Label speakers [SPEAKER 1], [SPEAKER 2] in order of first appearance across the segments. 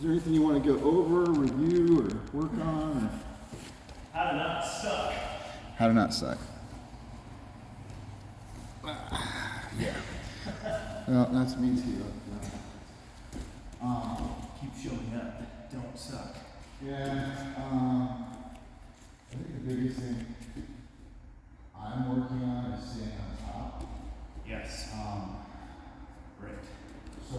[SPEAKER 1] there anything you want to go over, review, or work on? Or?
[SPEAKER 2] How to not suck.
[SPEAKER 1] How to not suck. Yeah. Well, that's me too.
[SPEAKER 2] Keep showing up. Don't suck.
[SPEAKER 1] Yeah. I think the biggest thing I'm working on is staying on top.
[SPEAKER 2] Yes. Great.
[SPEAKER 1] So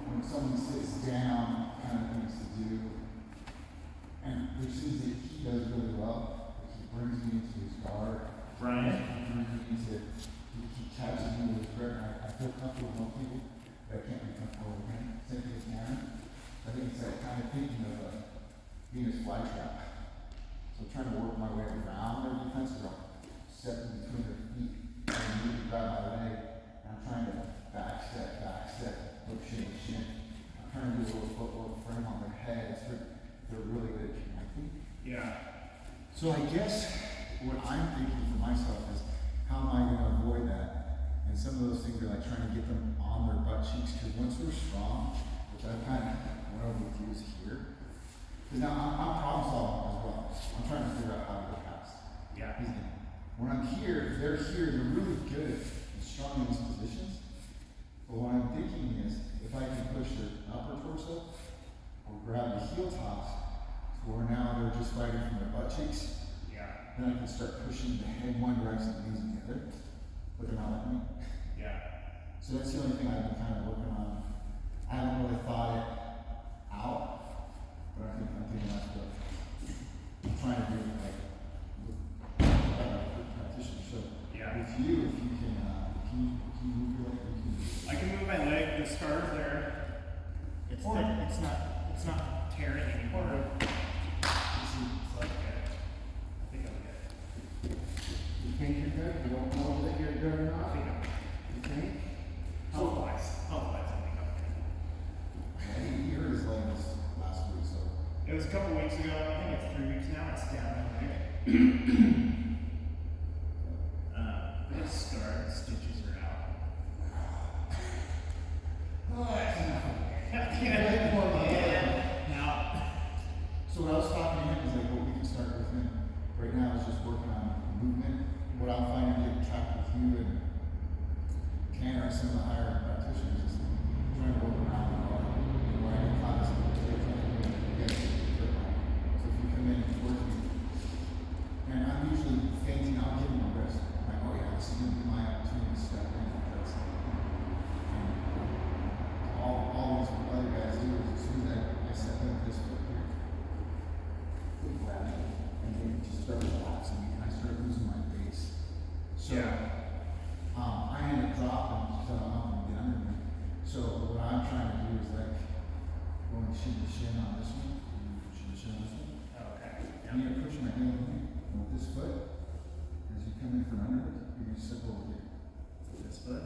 [SPEAKER 1] when someone sits down, kind of things to do, and there's things that he does really well. He brings me into his guard.
[SPEAKER 2] Brian.
[SPEAKER 1] He brings me to, he catches me with his grip. I feel comfortable with most people, but I can't be comfortable with him. Same thing with Aaron. I think it's like kind of thinking of being his fly trap. So I'm trying to work my way around their defense, or stepping between their feet, and maybe grab my leg. And I'm trying to back step, look shin to shin. I'm trying to do a little footwork frame on their heads. They're really good at connecting.
[SPEAKER 2] Yeah.
[SPEAKER 1] So I guess what I'm thinking for myself is, how am I going to avoid that? And some of those things are like trying to get them on their butt cheeks, because once they're strong, which I kind of went over with you is here. Because now I'm problem solving as well. I'm trying to figure out how to get past.
[SPEAKER 2] Yeah.
[SPEAKER 1] When I'm here, they're here, they're really good and strong in these positions. But what I'm thinking is, if I can push their upper torso, or grab the heel tops, to where now they're just fighting from their butt cheeks,
[SPEAKER 2] Yeah.
[SPEAKER 1] then I can start pushing the head one direction and knees the other, but they're not letting me.
[SPEAKER 2] Yeah.
[SPEAKER 1] So that's the only thing I've been kind of working on. I haven't really thought it out, but I'm thinking that's what I'm trying to do, like a practitioner. So
[SPEAKER 2] Yeah.
[SPEAKER 1] with you, if you can you move your leg, you can.
[SPEAKER 2] I can move my leg. The scar's there. It's it's not tearing anymore. It's like I think I'm good.
[SPEAKER 1] You think you're good? You don't know that you're good or
[SPEAKER 2] I
[SPEAKER 1] not?
[SPEAKER 2] think I'm good.
[SPEAKER 1] You think?
[SPEAKER 2] Health-wise, I think I'm good.
[SPEAKER 1] He hurt his leg this last week, so.
[SPEAKER 2] It was a couple weeks ago. I think it's 3 weeks now. It's down my leg. But it's scarred. The stitches are out.
[SPEAKER 1] Oh, that's enough.
[SPEAKER 2] Now,
[SPEAKER 1] So what I was talking to him is like, what we can start with him right now is just working on movement. What I'm finding to get tracked with you and Tanner and some of the higher practitioners is trying to work around the bar. And where I get caught is they're trying to get against the grip line. So if you come in towards me, and I'm usually fainting, I'll give him a wrist. I'm like, oh yeah, this is going to be my opportunity to step in. That's all these other guys do is as soon as I step in with this foot here, they grab me, and they just start relaxing me, and I start losing my base. So, I end up dropping because I don't know if I'm get under me. So what I'm trying to do is like going shin to shin on this one, and shin to shin on this one.
[SPEAKER 2] okay.
[SPEAKER 1] And you're gonna push my heel in here, and with this foot, as you come in from under it, you're gonna step over here. With this foot.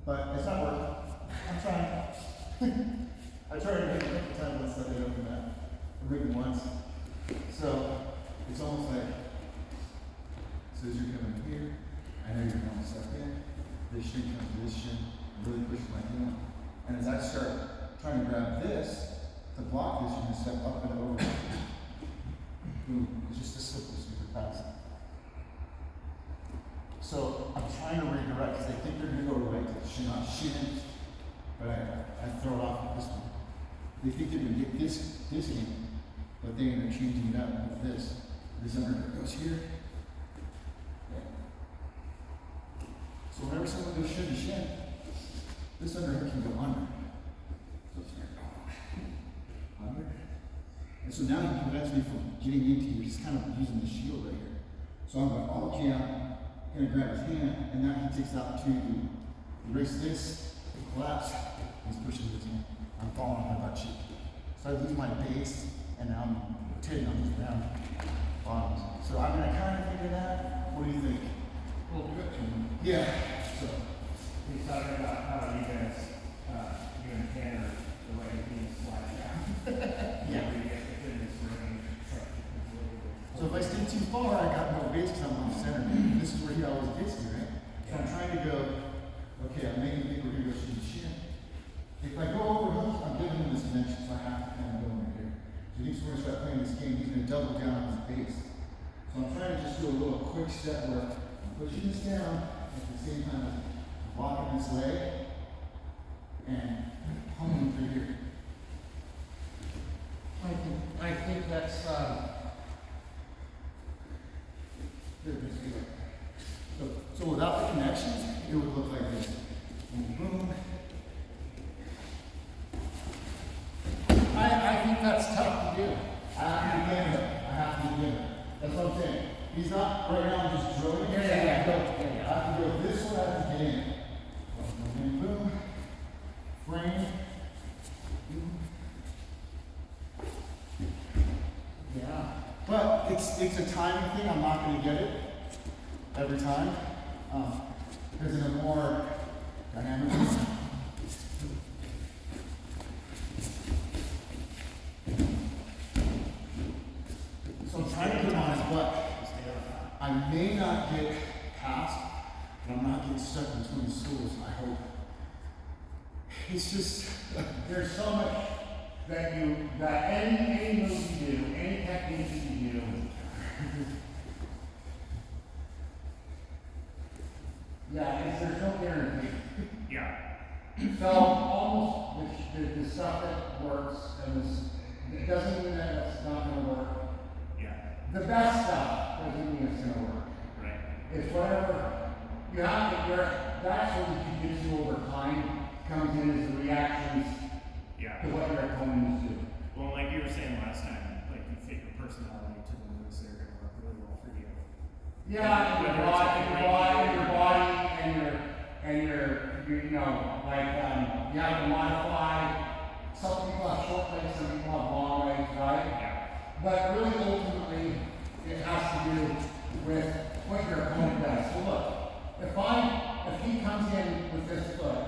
[SPEAKER 1] But it's not working. I'm trying. I tried to make it a couple times once I did open that. Or maybe once. So it's almost like, so as you're coming here, I know you're going to step in. This shin comes to this shin, really push my heel. And as I start trying to grab this, to block this, you're going to step up and over. Boom. It's just a simple, super fast. So I'm trying to redirect because I think they're going to go right to the shin, not shin, but I throw it off with this one. They think they're going to get this game, but they end up changing it up with this. This underhook goes here. Yeah. So whenever someone goes shin to shin, this underhook can go under. So it's here. Under. And so now he prevents me from getting into you. He's kind of using the shield right here. So I'm going, oh, okay, I'm going to grab his hand, and now he takes the opportunity to erase this, collapse, he's pushing his hand. I'm falling on my butt cheek. So I lose my base, and now I'm rotating on these round bottoms. So I'm going to kind of figure that. What do you think?
[SPEAKER 2] We'll do it.
[SPEAKER 1] Yeah. So
[SPEAKER 2] He's talking about how you guys, you and Tanner, the way he slide down.
[SPEAKER 1] Yeah.
[SPEAKER 2] You get within this range.
[SPEAKER 1] if I stay too far, I got no base because I'm off center. This is where he always gets me, right? So I'm trying to go, okay, I'm making think we're going to go shin to shin. step where I'm pushing this down at the same time as blocking this leg and pulling through here.
[SPEAKER 3] I think that's,
[SPEAKER 1] So without the connections, it would look like this. Boom, boom.
[SPEAKER 3] I think that's tough to do.
[SPEAKER 1] I have to begin it. I have to begin it. That's what I'm saying. He's not right now just drilling.
[SPEAKER 3] Yeah.
[SPEAKER 1] I have to go this way, I have to get in. And boom. Frame.
[SPEAKER 3] Yeah.
[SPEAKER 1] But it's a timing thing. I'm not going to get it every time. Because in a more dynamic so I'm trying to put on his butt. I may not get past, but I'm not getting stuck between stools, I hope. It's just,
[SPEAKER 3] There's so much that any move you do, any technique you do, there's no guarantee.
[SPEAKER 2] Yeah.
[SPEAKER 3] So almost the stuff that works and it doesn't mean that it's not going to work.
[SPEAKER 2] Yeah.
[SPEAKER 3] The best stuff doesn't mean it's going to work.
[SPEAKER 2] Right.
[SPEAKER 3] It's whatever you have to. That's what the jiu-jitsu over time comes in as the reactions
[SPEAKER 2] Yeah.
[SPEAKER 3] to what your opponents do.
[SPEAKER 2] Well, like you were saying last time, like you fit your personality to the moves that are going to work really well for you.
[SPEAKER 3] Yeah, and your body, you know, like you have to modify. Some people have short legs, some people have long legs, right?
[SPEAKER 2] Yeah.
[SPEAKER 3] But really, ultimately, it has to do with what your opponent does. So look, if he comes in with this foot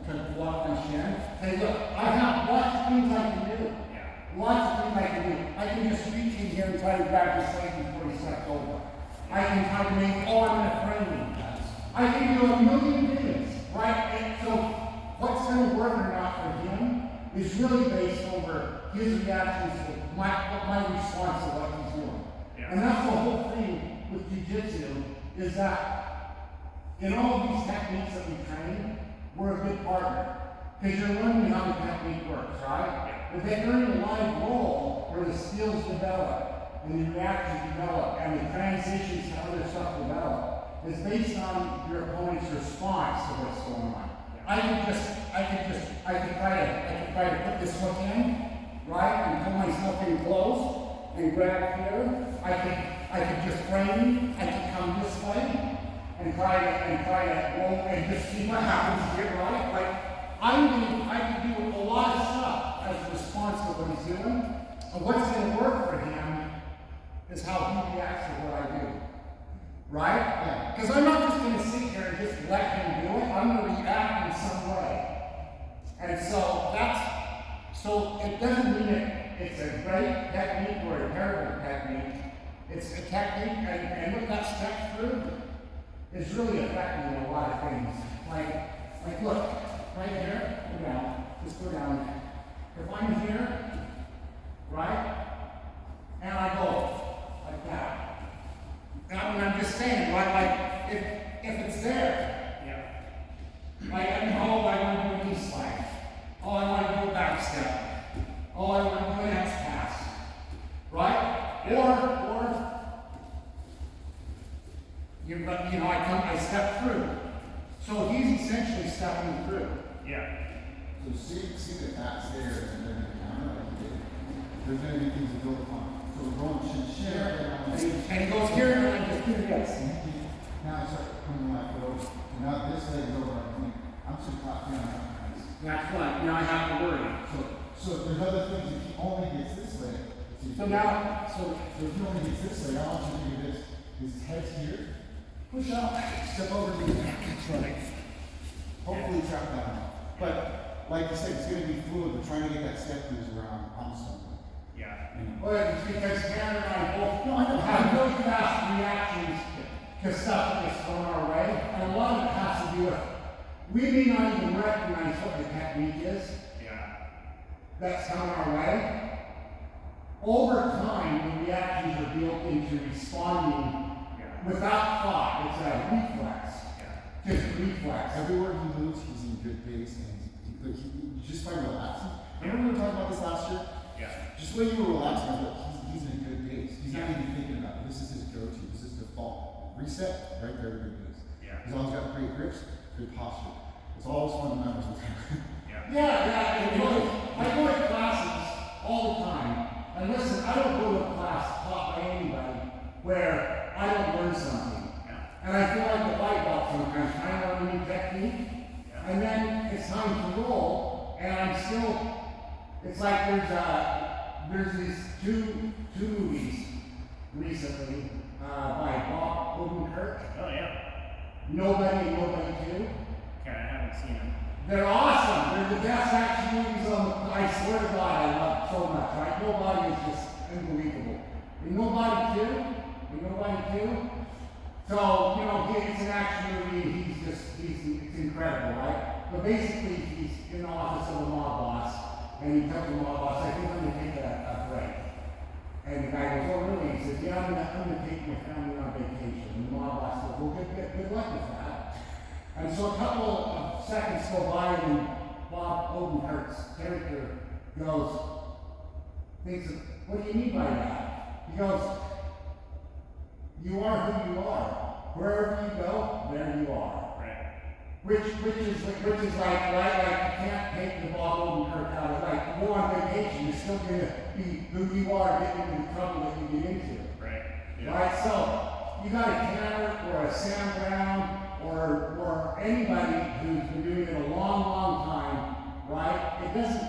[SPEAKER 3] to block my shin, hey, look, I have lots of things I can do.
[SPEAKER 2] Yeah.
[SPEAKER 3] Lots of things I can do. I can just reach in here and try to grab his leg before he steps over. I can try to make arm in a frame. I can do a million things, right? And so what's going to work or not for him is really based over his reactions to my response to what he's doing.
[SPEAKER 2] Yeah.
[SPEAKER 3] And that's the whole thing with jiu-jitsu is that in all of these techniques that we train, we're a good partner. Because you're learning how the technique works, right? But then you're in a live role where the skills develop and the reactions develop and the transitions to other stuff develop. Is based on your opponent's response to what's going on. I could try to put this hook in, right, and pull myself in close and grab here. I could just frame. I could come this way and try to roll and just see what happens here, right? Like I can do a lot of stuff as a response to what he's doing. And what's going to work for him is how he reacts to what I do. Right?
[SPEAKER 1] Yeah.
[SPEAKER 3] Because I'm not just going to sit here and just let him do it. I'm going to react in some way. And so it doesn't mean it's a great technique or a terrible technique. It's a technique, and what that step through is really affecting a lot of things. Like look, right here, go down, just go down. If I'm here, right, and I go like that. I'm just saying, right? Like, if it's there,
[SPEAKER 2] Yeah.
[SPEAKER 3] like, I want to do a knee slide. Oh, I want to do a back step. Oh, I want to do an X pass. Right? Or, I step through. So he's essentially stepping through.
[SPEAKER 2] Yeah.
[SPEAKER 1] So see the pass there and then the counter like you did. There's going to be things to build upon. So we're going shin.
[SPEAKER 3] And he goes here and I just do this.
[SPEAKER 1] Now I start coming my foot over. Now this leg is over. I'm too top down.
[SPEAKER 3] That's right. Now I have to worry.
[SPEAKER 1] So there's other things. If he only gets this leg.
[SPEAKER 3] So now,
[SPEAKER 1] So if he only gets this leg, I want you to do this. His head's here. Push up. Step over to the back. That's right. Hopefully trap down. But like you said, it's going to be fluid. But trying to get that step through is where I'm stumbling.
[SPEAKER 2] Yeah.
[SPEAKER 3] well, it's because Tanner and I both have really fast reactions to stuff that gets thrown our way. And a lot of it has to do with, we may not even recognize what the technique is
[SPEAKER 2] Yeah.
[SPEAKER 3] that's coming our way. Over time, the reactions are built into responding
[SPEAKER 2] Yeah.
[SPEAKER 3] without thought. It's a reflex.
[SPEAKER 2] Yeah.
[SPEAKER 3] Just reflex.
[SPEAKER 1] Everywhere he moves, he's in good pace, and just by relaxing. Remember we were talking about this last year?
[SPEAKER 2] Yeah.
[SPEAKER 1] Just when you were relaxing, I was like, he's in a good pace. He's not even thinking about it. This is his go-to. This is default. Reset, right there, good pace.
[SPEAKER 2] Yeah.
[SPEAKER 1] He's always got great grips, good posture. It's all his fundamentals with him.
[SPEAKER 2] Yeah.
[SPEAKER 3] Yeah, and I go to classes all the time. And listen, I don't go to a class taught by anybody where I don't learn something.
[SPEAKER 2] Yeah.
[SPEAKER 3] And I feel like a white belt sometimes, trying to learn a new technique.
[SPEAKER 2] Yeah.
[SPEAKER 3] And then it's time to roll, and I'm still, it's like there's these two movies recently by Bob Odenkirk,
[SPEAKER 2] Oh yeah.
[SPEAKER 3] Nobody and Nobody Two.
[SPEAKER 2] Okay, I haven't seen them.
[SPEAKER 3] They're awesome. They're the best action movies on the, I swear to God, I love so much, right? Nobody is just unbelievable. And Nobody Two. So, you know, it's an action movie, it's incredible, right? But basically, he's in the office of a mob boss, and he tells the mob boss, I think I'm gonna take a break. And the guy goes, oh really? He says, yeah, I'm gonna take my family on vacation. And the mob boss says, well, good luck with that. And so a couple of seconds go by, and Bob Odenkirk's character goes, thinks, what do you mean by that? He goes, you are who you are. Wherever you go, there you are.
[SPEAKER 2] Right.
[SPEAKER 3] Which is like, right, like you can't take the Bob Odenkirk out of, like, you go on vacation, you're still gonna be who you are, getting into the trouble that you get into.
[SPEAKER 2] Right. Yeah.
[SPEAKER 3] Right, so you got a Tanner or a Sam Brown or anybody who's been doing it a long time, right? It doesn't,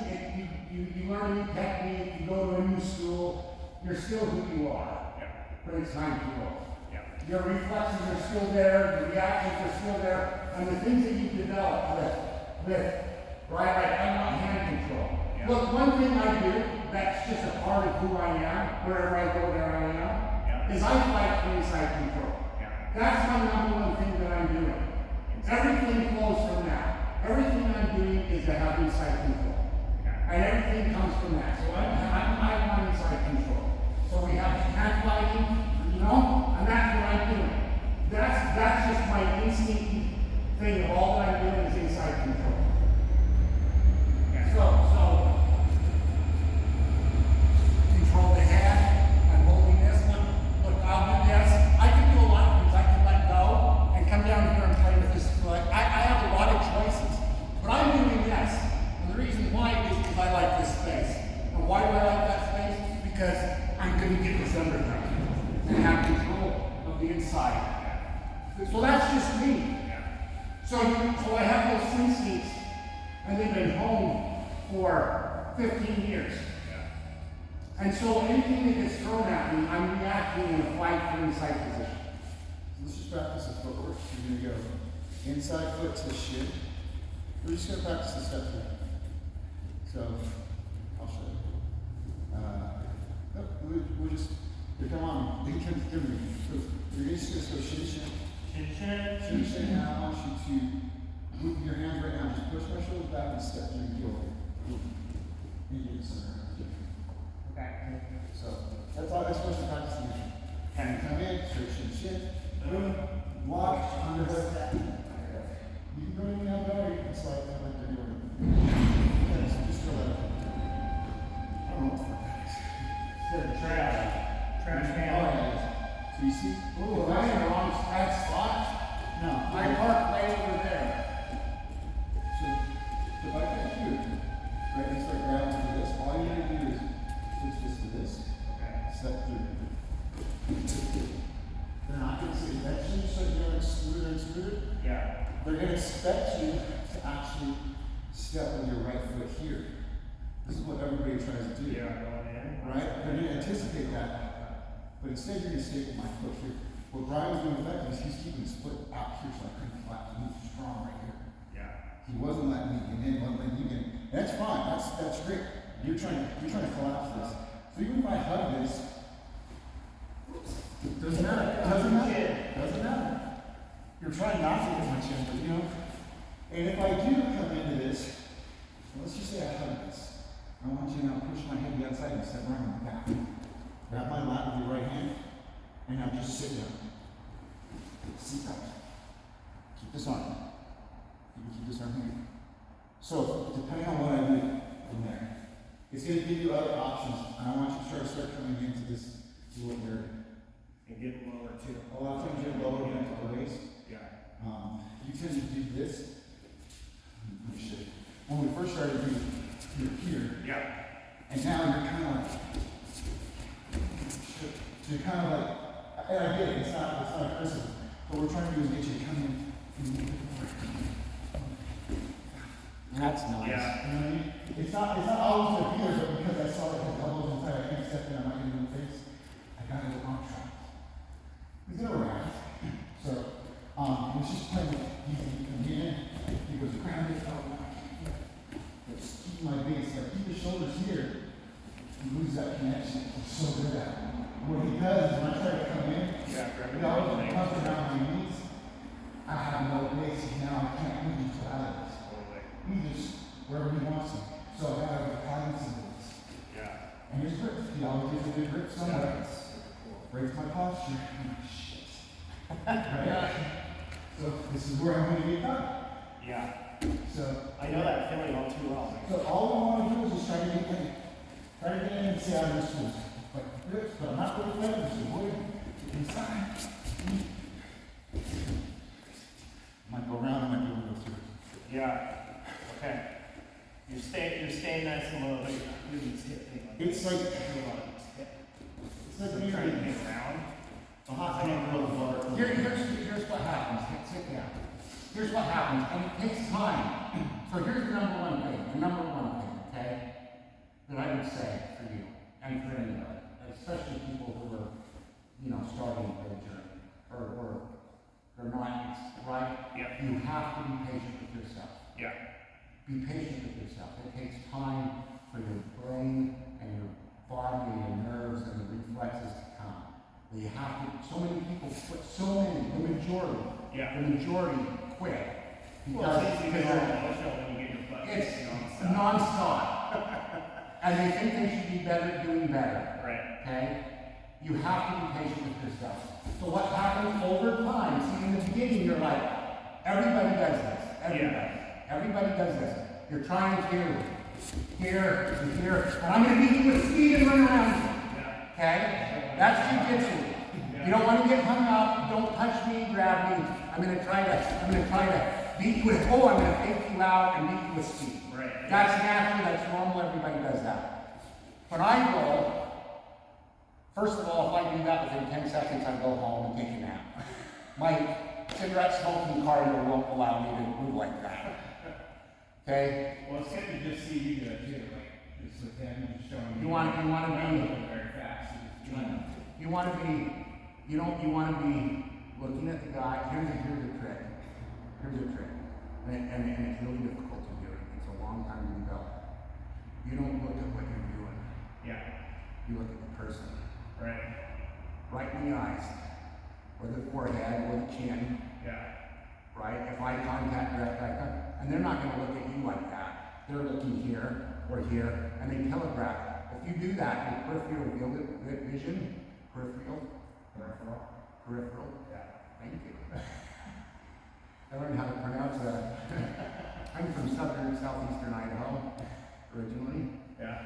[SPEAKER 3] you learn a new technique, you go to a new school, you're still who you are.
[SPEAKER 2] Yeah.
[SPEAKER 3] But it's time to roll.
[SPEAKER 2] Yeah.
[SPEAKER 3] Your reflexes are still there, the reactions are still there, and the things that you develop with right, like I want hand control.
[SPEAKER 2] Yeah.
[SPEAKER 3] Look, one thing I do that's just a part of who I am, wherever I go, there I am,
[SPEAKER 2] Yeah.
[SPEAKER 3] is I fight for inside control.
[SPEAKER 2] Yeah.
[SPEAKER 3] That's my number one thing that I'm doing. Everything flows from that. Everything I'm doing is to have inside control.
[SPEAKER 2] Yeah.
[SPEAKER 3] And everything comes from that. So I want inside control. So we have hand fighting, you know, and that's what I'm doing. That's just my instinct thing of all that I'm doing is inside control.
[SPEAKER 2] Yeah.
[SPEAKER 3] So control the hand. I'm holding this one. Look, I'll do this. I can do a lot of things. I can let go and come down here and play with this foot. I have a lot of choices. But I'm doing this. And the reason why is because I like this space. And why do I like that space? Because I'm going to get this under there and have control of the inside. So that's just me. So I have those instincts, and they've been honed for 15 years. And so anything that gets thrown at me, I'm reacting in a fight for inside position.
[SPEAKER 1] Let's just practice the footwork. You're gonna go inside foot to shin. We're just gonna practice the step here. So, I'll show you. No, we'll just, here, come on, give me. So, you're just gonna go shin, shin.
[SPEAKER 2] Shin, shin.
[SPEAKER 1] Shin, shin, and I want you to move your hands right now. Just push my shoulders back and step through the heel. In the center.
[SPEAKER 2] Okay.
[SPEAKER 1] So, that's all that's supposed to practice. And come in, straight shin, shin. Boom, walk, underhook. You can go in now, better, you can slide that like they're doing. Okay, so just throw that up. I don't know what the fuck that is.
[SPEAKER 2] Instead of trash
[SPEAKER 1] Oh,
[SPEAKER 2] can.
[SPEAKER 1] yeah. So you see?
[SPEAKER 3] Ooh, that's the wrong spot.
[SPEAKER 1] No.
[SPEAKER 3] I parked right over there.
[SPEAKER 1] So if I come here, right, it's like right onto this, all you gotta do is switch this to this,
[SPEAKER 2] Okay.
[SPEAKER 1] step through. They're not gonna see, eventually you start going smoother.
[SPEAKER 2] Yeah.
[SPEAKER 1] They're gonna expect you to actually step with your right foot here. This is what everybody tries to do.
[SPEAKER 2] Yeah, going in.
[SPEAKER 1] Right? They're gonna anticipate that. But instead you're gonna stay with my foot here. What Brian's doing effectively is he's keeping his foot out here so I couldn't flat move strong right here.
[SPEAKER 2] Yeah.
[SPEAKER 1] He wasn't letting me get in, wasn't letting you get in. And that's fine, that's great. You're trying to collapse this. So even if I hug this, doesn't matter. You're trying not to hit my chin, but you know. And if I do come into this, let's just say I hug this. I want you to now push my head to the outside and step right on the back. Grab my lat with your right hand, and now just sit down. seatbelt. Keep this on. You can keep this on here. So, depending on what I do from there, it's going to give you other options. And I want you to try to start coming into this little area.
[SPEAKER 2] And get lower too.
[SPEAKER 1] A lot of times you're lower down to the waist.
[SPEAKER 2] Yeah.
[SPEAKER 1] You tend to do this. Let me show you. When we first started, you're here.
[SPEAKER 2] Yeah.
[SPEAKER 1] And now you're kind of like, so you're kind of like, and I get it, it's not aggressive. What we're trying to do is get you to come in and move it forward.
[SPEAKER 4] That's nice.
[SPEAKER 2] Yeah.
[SPEAKER 1] You know what I mean? It's not always the appeal, but because I saw that his elbows inside, I can't step in, I'm not getting in the face. I got a little arm shot. He's gonna around. So, it's just playing with, he come in, he goes grounded, oh, no. Let's keep my base, like keep his shoulders here. He loses that connection. He's so good at it. What he does is when I try to come in, he always comes around my knees. I have no base, now I can't move until out of this. He just, wherever he wants to. So I gotta have guidance in this.
[SPEAKER 2] Yeah.
[SPEAKER 1] And his grip, he always gets a good grip somewhere. Breaks my posture. Shit. Right? So this is where I'm gonna get done.
[SPEAKER 2] Yeah.
[SPEAKER 1] So
[SPEAKER 2] I know that feeling all too well.
[SPEAKER 1] So all we want to do is just try to get in. Try to get in and see out of this tools. Like grips, but I'm not really letting this boy get inside. Might go around, I might be able to go through.
[SPEAKER 2] Yeah. Okay. You're staying nice and low, but you're not doing this hip thing.
[SPEAKER 1] It's like
[SPEAKER 2] It's like you're trying to get around.
[SPEAKER 1] a hot hand real hard.
[SPEAKER 3] Here's what happens. Sit down. Here's what happens, and it takes time. So here's the number one thing, okay, that I would say for you and for anybody, especially people who are, starting their journey or they're not right.
[SPEAKER 2] Yep.
[SPEAKER 3] You have to be patient with yourself.
[SPEAKER 2] Yeah.
[SPEAKER 3] Be patient with yourself. It takes time for your brain and your body and your nerves and the reflexes to come. You have to. So many people quit. The majority.
[SPEAKER 2] Yeah.
[SPEAKER 3] The majority quit.
[SPEAKER 2] Well,
[SPEAKER 3] Because
[SPEAKER 2] it's easy to get emotional when you get your butt.
[SPEAKER 3] it's
[SPEAKER 2] nonstop.
[SPEAKER 3] non-stop. And they think they should be better doing better.
[SPEAKER 2] Right.
[SPEAKER 3] Okay? You have to be patient with yourself. So what happens over time, see in the beginning you're like, everybody does this. Everybody does this. You're trying to here, and here, and I'm gonna beat you with speed and run around you.
[SPEAKER 2] Yeah.
[SPEAKER 3] Okay? That's jujitsu. You don't want to get hung up, don't touch me, grab me. I'm gonna try to beat you with, I'm gonna fake you out and beat you with speed.
[SPEAKER 2] Right.
[SPEAKER 3] That's natural, that's normal, everybody does that. But I go, first of all, if I do that within 10 seconds, I go home and take a nap. My cigarette smoking cardio won't allow me to move like that. Okay?
[SPEAKER 2] Well, it's good to just see you do it too, like just with him just showing
[SPEAKER 3] You want to be,
[SPEAKER 2] very fast.
[SPEAKER 3] you want to be looking at the guy. Here's a trick. And it's really difficult to do it. It's a long time to develop. You don't look at what you're doing.
[SPEAKER 2] Yeah.
[SPEAKER 3] You look at the person.
[SPEAKER 2] Right.
[SPEAKER 3] Right in the eyes. Or the forehead, or the chin.
[SPEAKER 2] Yeah.
[SPEAKER 3] Right? If eye contact, direct eye contact. And they're not going to look at you like that. They're looking here or here, and they telegraph. If you do that, your peripheral vision, peripheral. Yeah. Thank you. I learned how to pronounce that. I'm from southeastern Idaho, originally.
[SPEAKER 2] Yeah.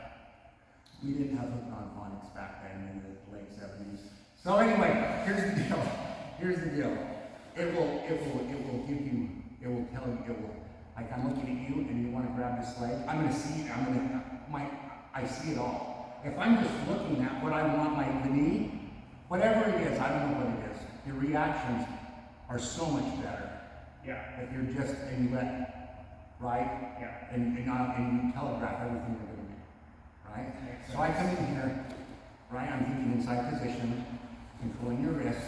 [SPEAKER 3] We didn't have hook on phonics back then in the late 70s. So anyway, here's the deal. It will give you, like I'm looking at you and you want to grab this leg, I'm gonna see, I see it all. If I'm just looking at what I want, like the knee, whatever it is, I don't know what it is, your reactions are so much better.
[SPEAKER 2] Yeah.
[SPEAKER 3] If you're just, and you let, right?
[SPEAKER 2] Yeah.
[SPEAKER 3] And you telegraph everything you're gonna do, right? So I come in here, right, I'm thinking inside position, controlling your wrist,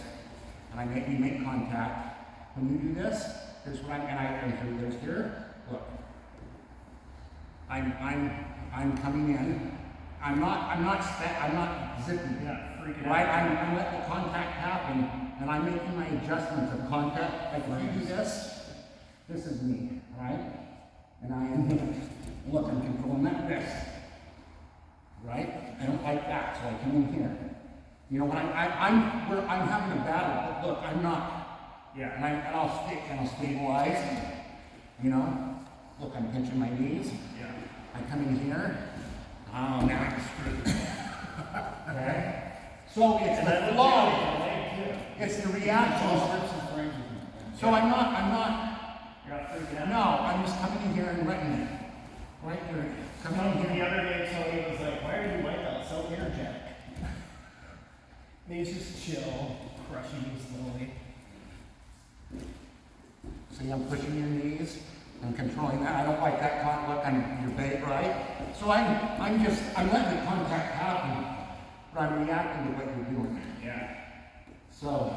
[SPEAKER 3] and you make contact. When you do this, here's what here's here, look. I'm coming in, I'm not zipping.
[SPEAKER 2] Yeah. Freaking
[SPEAKER 3] Right,
[SPEAKER 2] out.
[SPEAKER 3] I'm letting the contact happen, and I'm making my adjustments of contact. Like if you do this is me, right? And I am, look, I'm controlling that wrist, right? I don't like that, so I come in here. You know, when I'm having a battle, but look,
[SPEAKER 2] Yeah.
[SPEAKER 3] And I'll stabilize, you know, look, I'm pinching my knees,
[SPEAKER 2] Yeah.
[SPEAKER 3] I come in here, oh, now I'm screwed. Okay? So it's
[SPEAKER 2] And
[SPEAKER 3] the
[SPEAKER 2] that
[SPEAKER 3] flow,
[SPEAKER 2] looks good.
[SPEAKER 3] it's the
[SPEAKER 1] It's all
[SPEAKER 3] reaction.
[SPEAKER 1] strips and frames with me.
[SPEAKER 3] So I'm not,
[SPEAKER 2] You're not freaking out?
[SPEAKER 3] no, I'm just coming in here and letting it, right here, coming in
[SPEAKER 2] The
[SPEAKER 3] here.
[SPEAKER 2] other day, Tony was like, "Why are you white out so energetic?" And he's just chill, crushing you slowly.
[SPEAKER 3] See, I'm pushing your knees, I'm controlling that, I don't like that look on your bait, right? So I'm letting the contact happen, but I'm reacting to what you're doing.
[SPEAKER 2] Yeah.
[SPEAKER 3] So,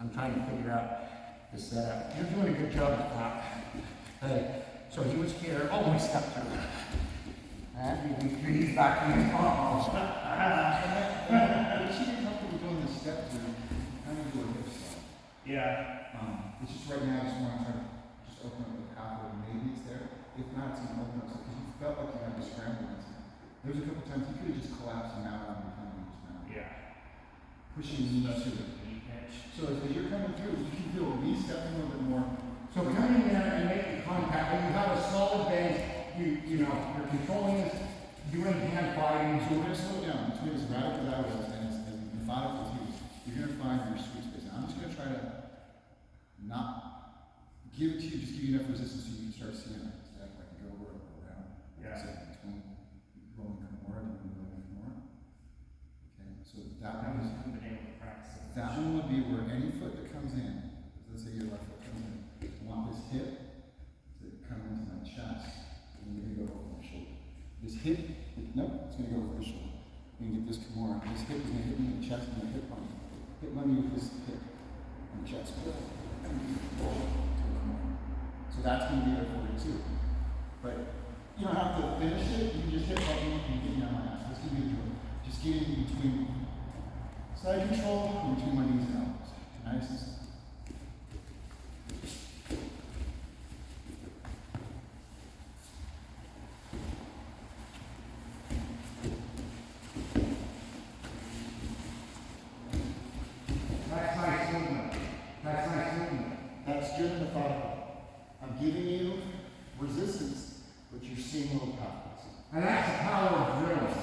[SPEAKER 3] I'm trying to figure out the setup. You're doing a good job at that. Hey, so he was here, oh, we stepped through. He's back in.
[SPEAKER 1] But she didn't comfortable doing the step through, kind of do a hip stuff.
[SPEAKER 2] Yeah.
[SPEAKER 1] It's just right now, I just want to try to just open up the pathway, maybe it's there. If not, it's gonna open up, because you felt like you had to scramble into it. There was a couple times you could have just collapsed and out on your tongue just now.
[SPEAKER 2] Yeah.
[SPEAKER 1] Pushing your knees to it. So as you're coming through, you can feel me stepping a little bit more.
[SPEAKER 3] So come in there and make the contact. When you have a solid base, you know, you're controlling this, doing hand fighting.
[SPEAKER 1] So we're gonna slow it down between as radical as I was and as methodical as you. You're gonna find your sweet space. I'm just gonna try to not give it to you, just give you enough resistance so you can start seeing it. So I can go over and go around.
[SPEAKER 2] Yeah.
[SPEAKER 1] So between rolling Kimura and rolling Kimura. Okay, so that
[SPEAKER 2] I
[SPEAKER 1] one
[SPEAKER 2] was
[SPEAKER 1] is.
[SPEAKER 2] been able to practice it.
[SPEAKER 1] That one would be where any foot that comes in, let's say your left foot comes in, I want this hip to come into my chest, and you're gonna go over my shoulder. This hip, nope, it's gonna go over the shoulder. You can get this Kimura. This hip is gonna hit me in the chest and the hip on me. Hip on me with this hip on the chest. And roll to a Kimura. So that's gonna be there for you too. But you don't have to finish it, you can just hit button and get me on my ass. That's gonna be the drill. Just get in between side control between my knees and elbows. Nice and slow.
[SPEAKER 3] That's nice movement. That's nice movement.
[SPEAKER 1] That's good and methodical. I'm giving you resistance, but you're seeing little pathways.
[SPEAKER 3] And that's the power of drilling.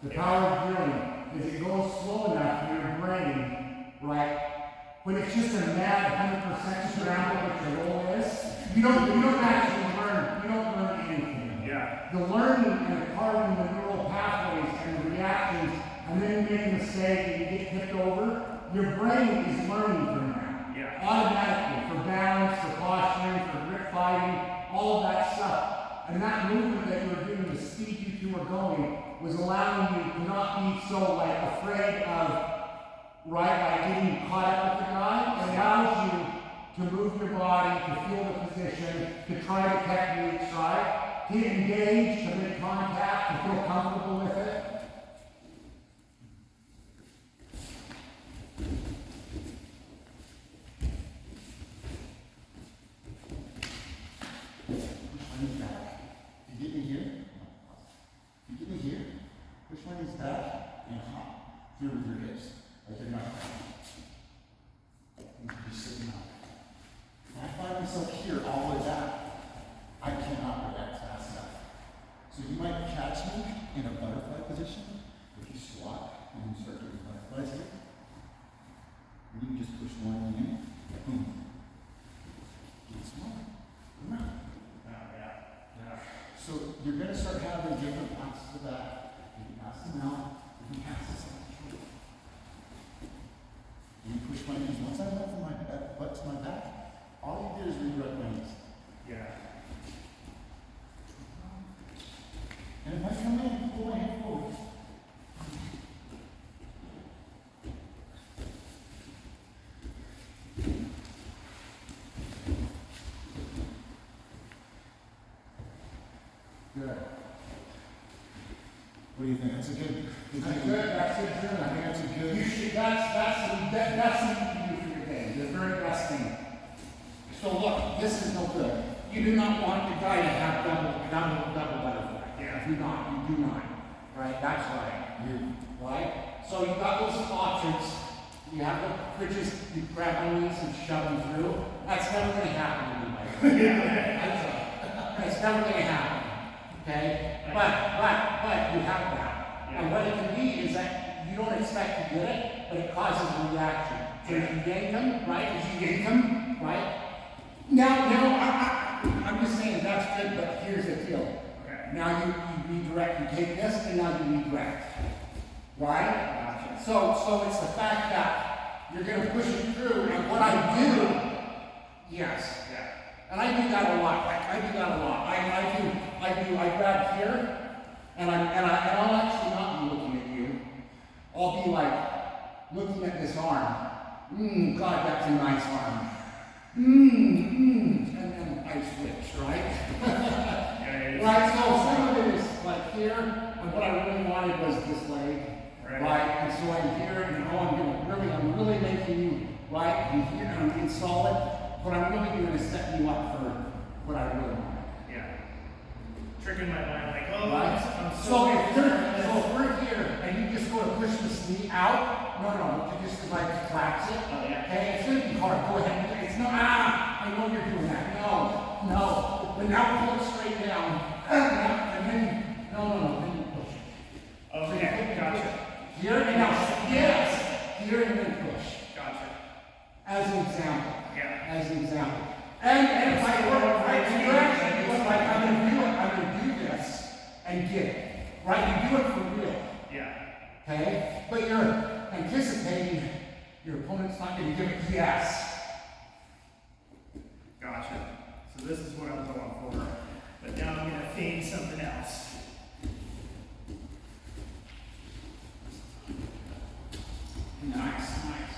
[SPEAKER 3] The power of drilling is it goes slow enough for your brain, right? When it's just a mad 100% scramble, what your role is, you don't actually learn. You don't learn anything.
[SPEAKER 2] Yeah.
[SPEAKER 3] The learning and the carving the neural pathways and the reactions, and then you make a mistake and you get tipped over, your brain is learning from that.
[SPEAKER 2] Yeah.
[SPEAKER 3] Automatically, for balance, for posturing, for grip fighting, all of that stuff. And that movement that you were doing, the speed you two were going, was allowing you to not be so like afraid of, right, like getting caught up with the guy. It allows you to move your body, to feel the position, to try the techniques, right? To engage, to make contact, to feel comfortable with it.
[SPEAKER 1] Push my knees back. If you get me here, if you get me here, push my knees back and hop through with your hips. Like you're not. You can be sitting up. When I find myself here all the way back, I cannot react fast enough. So you might catch me in a butterfly position if you squat and you start doing butterflies here. And you can just push one knee in, boom. Get smaller. Come on. So you're going to start having different passes to that. You can pass them out, different passes. You push my knees. Once I went from my butt to my back, all you did is redirect my knees.
[SPEAKER 2] Yeah.
[SPEAKER 1] And if I come in, pull my hand forward. Good. What do you think? That's a good.
[SPEAKER 3] That's good. That's good drilling.
[SPEAKER 1] I think that's a good.
[SPEAKER 3] You should. That's what you can do for your game. The very best thing. So look, this is no good. You do not want the guy to have double butterfly.
[SPEAKER 2] Yeah.
[SPEAKER 3] You do not. Right. That's right.
[SPEAKER 1] You.
[SPEAKER 3] Right. So you got those options. You have the bridges, you grab on these and shove them through. That's never gonna happen anyway. That's never gonna happen. Okay? But you have that. And what it can be is that you don't expect to get it, but it causes a reaction. So if you yank them, right? If you yank them, right? Now, I'm just saying that's good, but here's the deal.
[SPEAKER 2] Okay.
[SPEAKER 3] Now you redirect, you take this, and now you redirect. Right?
[SPEAKER 2] Gotcha.
[SPEAKER 3] So it's the fact that you're gonna push it through, and what I do, yes.
[SPEAKER 2] Yeah.
[SPEAKER 3] And I do that a lot. I do that a lot. I grab here, and I'll actually not be looking at you. I'll be like looking at this arm. God, that's a nice arm. And then I switch, right? Right, so some of it is like here, and what I really wanted was this leg. Right? And so I'm here, and I'm really making you right, and here, and I'm being solid. What I'm really doing is setting you up for what I really want.
[SPEAKER 2] Yeah. Tricking my mind like, oh,
[SPEAKER 3] Right?
[SPEAKER 2] I'm
[SPEAKER 3] So if we're here and you just go to push this knee out, no, you just like collapse it.
[SPEAKER 2] Oh, yeah.
[SPEAKER 3] Okay, it's gonna be hard. Go ahead. It's not. I know you're doing that. No. But now pull it straight down. And then then you push.
[SPEAKER 2] Okay, gotcha.
[SPEAKER 3] Here and now. Yes. Here and then push.
[SPEAKER 2] Gotcha.
[SPEAKER 3] As an example.
[SPEAKER 2] Yeah.
[SPEAKER 3] As an example. And if I work right, and you're actually doing like I'm gonna do this and get it. Right? You do it for real.
[SPEAKER 2] Yeah.
[SPEAKER 3] Okay? But you're anticipating your opponent's not gonna give it yes.
[SPEAKER 2] Gotcha. So this is what I'm going for. But now I'm gonna feign something else.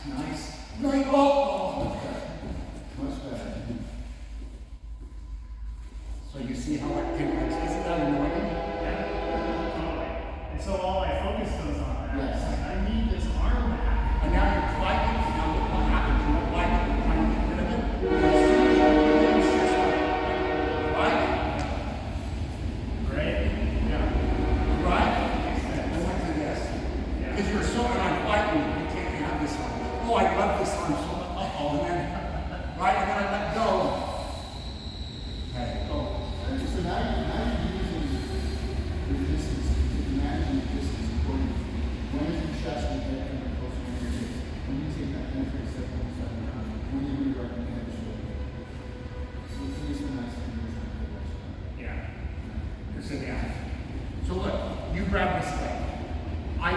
[SPEAKER 3] Nice. Like, oh.
[SPEAKER 1] Much better.
[SPEAKER 3] So you see how it can, isn't that annoying?
[SPEAKER 2] Yeah. Totally. And so all my focus goes on that.
[SPEAKER 3] Yes.
[SPEAKER 2] I need this arm back.
[SPEAKER 3] And now you're fighting, now look what happens, you don't like it, you're trying to get rid of it. As soon as you put it in system, right?
[SPEAKER 2] Right? Yeah.
[SPEAKER 3] Right?
[SPEAKER 2] Makes sense.
[SPEAKER 3] I went to this.
[SPEAKER 2] Yeah.
[SPEAKER 3] Because you're so, and I'm fighting, you can't have this one. Oh, I love this one so much. And then, right? And then I let go. Okay, go.
[SPEAKER 1] So now you're using your distance, managing your distance according to when is your chest and head coming closer to your hips. When you take that penetrating step, when you redirect your head and shoulder. So it's just a nice thing.
[SPEAKER 2] Yeah.
[SPEAKER 3] Just sit down. So look, you grab this leg. I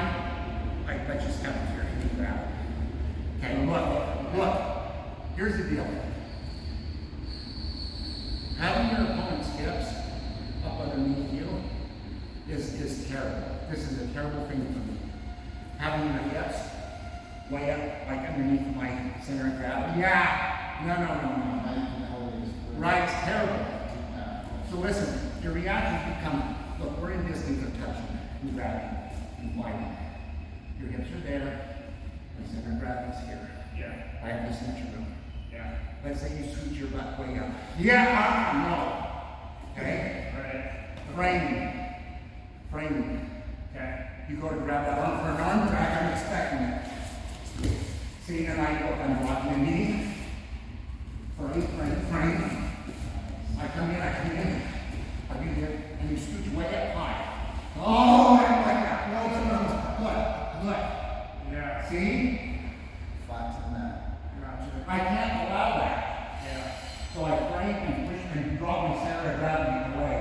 [SPEAKER 3] let you step here. You grab it. Okay, look. Here's the deal. Having your opponent's hips up underneath you is terrible. This is a terrible thing for me. Having your hips way up, like underneath my center of gravity. Yeah. No. Right, it's terrible. So listen, your reactions become, look, we're in distance of touching and grabbing and fighting. Your hips are there, my center of gravity's here.
[SPEAKER 2] Yeah.
[SPEAKER 3] I have this inch room.
[SPEAKER 2] Yeah.
[SPEAKER 3] Let's say you scoot your butt way up. Yeah, no. Okay?
[SPEAKER 2] Right.
[SPEAKER 3] Framing.
[SPEAKER 2] Okay.
[SPEAKER 3] You go to grab that arm for an arm drag, I'm expecting it. See, and I go, I'm walking a knee. Frame. I come in. I do here, and you scoot way up high. Oh, like that. No. Look.
[SPEAKER 2] Yeah.
[SPEAKER 3] See?
[SPEAKER 1] Flat to the mat.
[SPEAKER 2] Gotcha.
[SPEAKER 3] I can't allow that.
[SPEAKER 2] Yeah.
[SPEAKER 3] So I frame and push and drop my center of gravity away.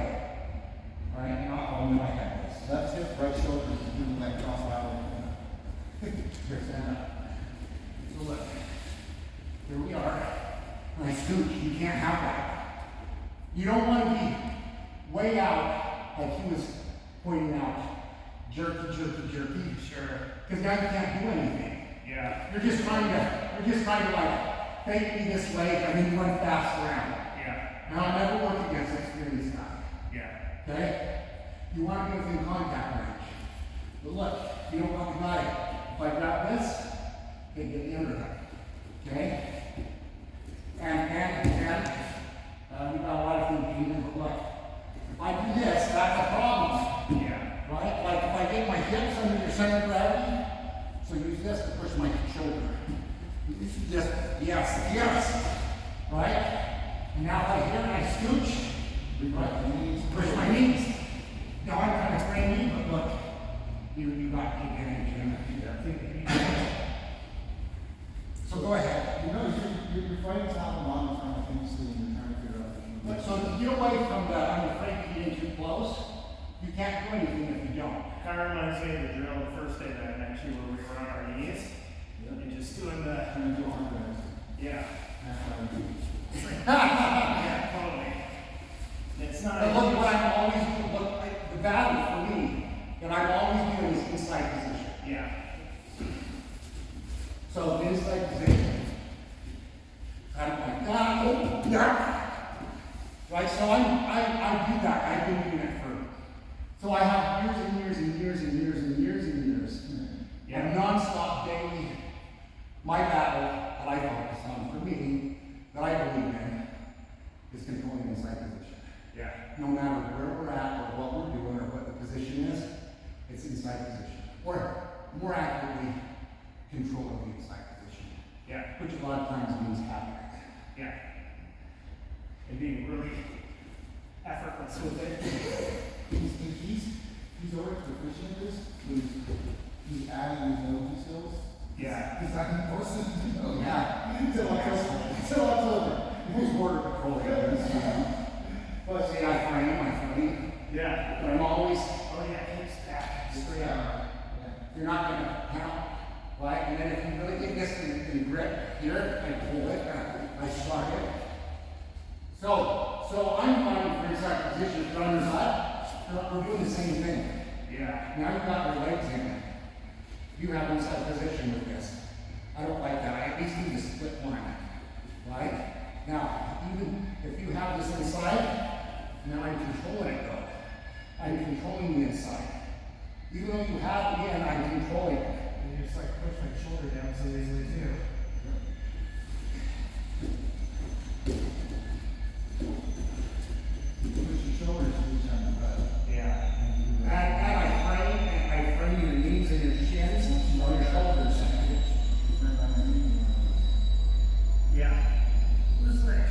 [SPEAKER 3] Right? And I'll move my head this.
[SPEAKER 1] Left hip, right shoulder, doing that cross lateral.
[SPEAKER 3] Here, stand up. So look. Here we are. And I scoot. You can't have that. You don't want to be way out like he was pointing out. Jerky.
[SPEAKER 2] Sure.
[SPEAKER 3] Because now you can't do anything.
[SPEAKER 2] Yeah.
[SPEAKER 3] You're just trying to like fake me this way and then run fast around.
[SPEAKER 2] Yeah.
[SPEAKER 3] Now I'll never work against experienced guy.
[SPEAKER 2] Yeah.
[SPEAKER 3] Okay? You want to be within contact range. But look, you don't want the guy. If I grab this, they get the underhook. Okay? And you've got a lot of things you can do, but look. If I do this, that's a problem.
[SPEAKER 2] Yeah.
[SPEAKER 3] Right? Like if I get my hips under your center of gravity, use this to push my shoulder. Just, yes. Right? And now if I here and I scooch, right? Push my knees. Now I'm kind of framing, but look, you got the advantage in it. So go ahead.
[SPEAKER 1] You know, you're fighting top and bottom simultaneously and you're trying to figure out which one.
[SPEAKER 3] So to get away from the, I'm afraid to get in too close, you can't do anything if you don't.
[SPEAKER 2] Kind of reminds me of the drill the first day that I met you where we were on our knees. And just doing the,
[SPEAKER 1] Trying to do arm drags.
[SPEAKER 2] yeah.
[SPEAKER 1] That's what I do.
[SPEAKER 2] It's like, yeah, totally. It's not.
[SPEAKER 3] But look what I'm always doing, the battle for me, that I'm always doing is inside position.
[SPEAKER 2] Yeah.
[SPEAKER 3] So the inside position, kind of like that, oh, yeah. Right, so I do that, I've been doing it for, so I have years and years and years and years and years and years
[SPEAKER 2] Yeah.
[SPEAKER 3] of non-stop daily, my battle that I focus on for me, that I believe in, is controlling inside position.
[SPEAKER 2] Yeah.
[SPEAKER 3] No matter where we're at, or what we're doing, or what the position is, it's inside position. Or, more accurately, control of the inside position.
[SPEAKER 2] Yeah.
[SPEAKER 3] Which a lot of times means having it.
[SPEAKER 2] Yeah. And being really effortless with it.
[SPEAKER 1] He's already proficient at this. He's adding his nosy skills.
[SPEAKER 2] Yeah.
[SPEAKER 1] He's not even forcing him to know.
[SPEAKER 3] Yeah.
[SPEAKER 1] Until October.
[SPEAKER 3] Who's border patrol?
[SPEAKER 1] But
[SPEAKER 3] See, I frame,
[SPEAKER 2] Yeah.
[SPEAKER 3] but I'm always,
[SPEAKER 2] Oh yeah, hips back.
[SPEAKER 3] straight out. You're not gonna count, right? And then if you really get this in grip here, I pull it, I slug it. So I'm finding for inside position, but on your side, we're doing the same thing.
[SPEAKER 2] Yeah.
[SPEAKER 3] Now you've got your legs in. You have inside position with this. I don't like that. I at least need to split one. Right? Now, even if you have this inside, now I'm controlling it though. I'm controlling the inside. Even though you have it in, I'm controlling it.
[SPEAKER 2] And you just like push my shoulder down so easily too.
[SPEAKER 1] push your shoulders reach on the butt.
[SPEAKER 2] Yeah.
[SPEAKER 3] And I frame your knees and your shins or your shoulders.
[SPEAKER 2] Yeah. Just like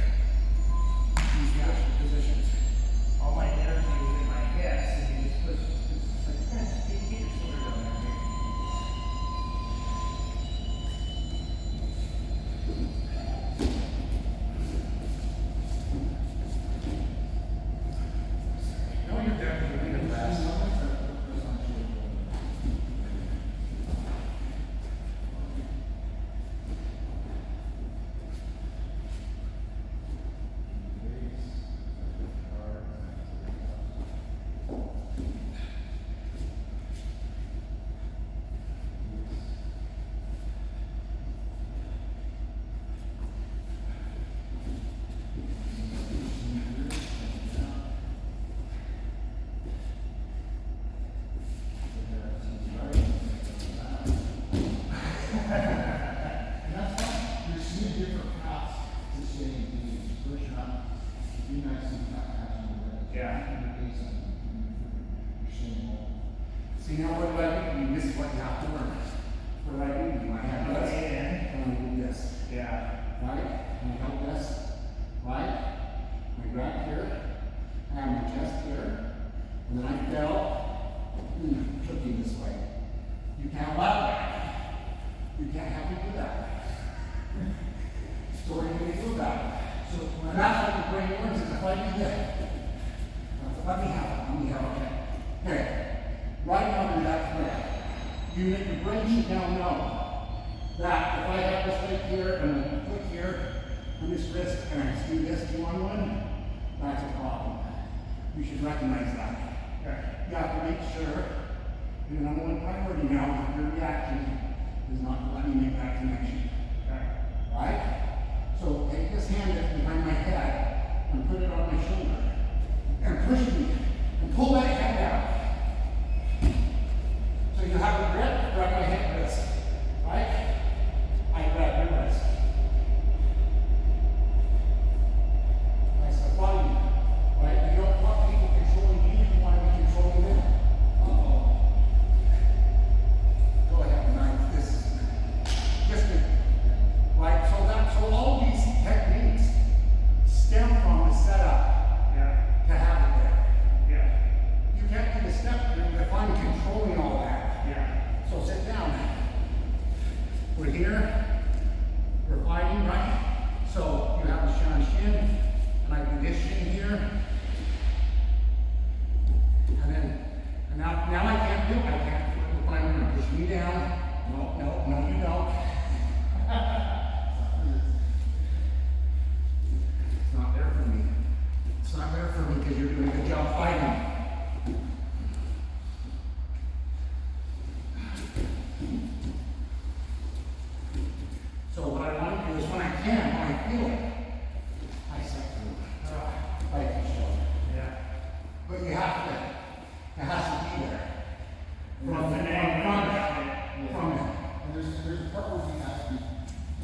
[SPEAKER 3] These natural positions.
[SPEAKER 2] all my energy is in my hips and you just push. It's like, get your shoulder down there.
[SPEAKER 3] No, you're definitely the best.
[SPEAKER 1] And that's fine. You're seeing different paths to shading these. Push up. Be nice and not catching the legs.
[SPEAKER 2] Yeah.
[SPEAKER 1] Your base on your shin hole.
[SPEAKER 3] See now what I do, this is what you have to learn. What I do, I have this, and I do this.
[SPEAKER 2] Yeah.
[SPEAKER 3] Right? And I hold this, right? I grab here, I have my chest here, and then I fell, cooking this way. You can't allow that. You can't have me do that. So what are you gonna do about it? So that's what the brain learns is if I do that. Let me have it, okay. Okay. Right now in that prayer, your brain should now know that if I have this right here and I click here on this wrist and I do this 2-on-1, that's a problem. You should recognize that.
[SPEAKER 2] Okay.
[SPEAKER 3] You have to make sure your number one priority now is your reaction is not to let me make that connection.
[SPEAKER 2] Okay.
[SPEAKER 3] Right? So take this hand that's behind my head and put it on my shoulder and push me and pull that hand out. So you have a grip, grab my hand wrist. Right? I grab your wrist. I said, body. Right? You don't want people controlling you, you want to be controlling them. Uh-oh. Go ahead, Mike. This is we're here, we're fighting, right? So you have the shin, and I do this shin here. And now I can't do it. I can't do it. I'm going to push me down. No, you don't. It's not there for me. It's not there for me because you're doing a good job fighting. So what I want to do is when I feel it, I set through. Fight the show.
[SPEAKER 2] Yeah.
[SPEAKER 3] But you have to, it has to be there.
[SPEAKER 2] From the name,
[SPEAKER 3] From it.
[SPEAKER 1] And there's a part where you have to be,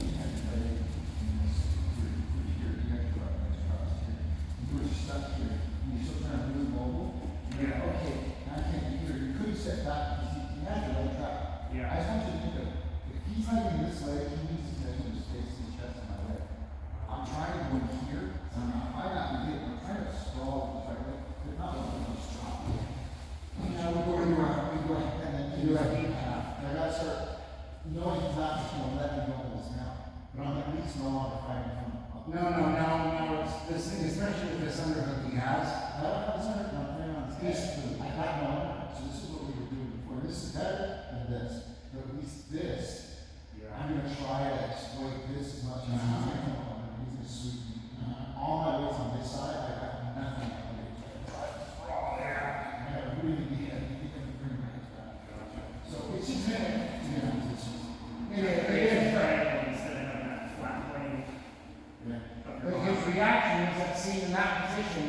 [SPEAKER 1] you have to play in this, here, you have to go up next cross here. You were stuck here, and you're still trying to move mobile.
[SPEAKER 2] Yeah.
[SPEAKER 1] Okay, now I can't be here, you could have set back, because you had your leg trapped.
[SPEAKER 2] Yeah.
[SPEAKER 1] I just want you to think of, if he's not in this leg, he needs to touch his face and his chest and my leg. I'm trying to go in here, I'm not get, I'm trying to sprawl with my leg, but not let him stop. Now we go, and then you do a deep half. And I gotta start knowing he's not just gonna let me go in this now. But I'm at least no longer fighting from up.
[SPEAKER 3] No, it's this thing, especially with this underhook he has.
[SPEAKER 1] I don't have this under, I'm playing on this. I have no under, so this is what we were doing before. This is better than this, but at least this,
[SPEAKER 2] Yeah.
[SPEAKER 1] I'm gonna try to exploit this as much as he's gonna come on, and he's gonna sweep me. All my weights on this side, I got nothing on the other side. I gotta really be heavy and bring my hands back. So it's just,
[SPEAKER 3] It is.
[SPEAKER 2] Triangle instead of having that flat plane
[SPEAKER 1] yeah.
[SPEAKER 2] of your
[SPEAKER 3] But
[SPEAKER 2] body.
[SPEAKER 3] his reaction is that seeing in that position,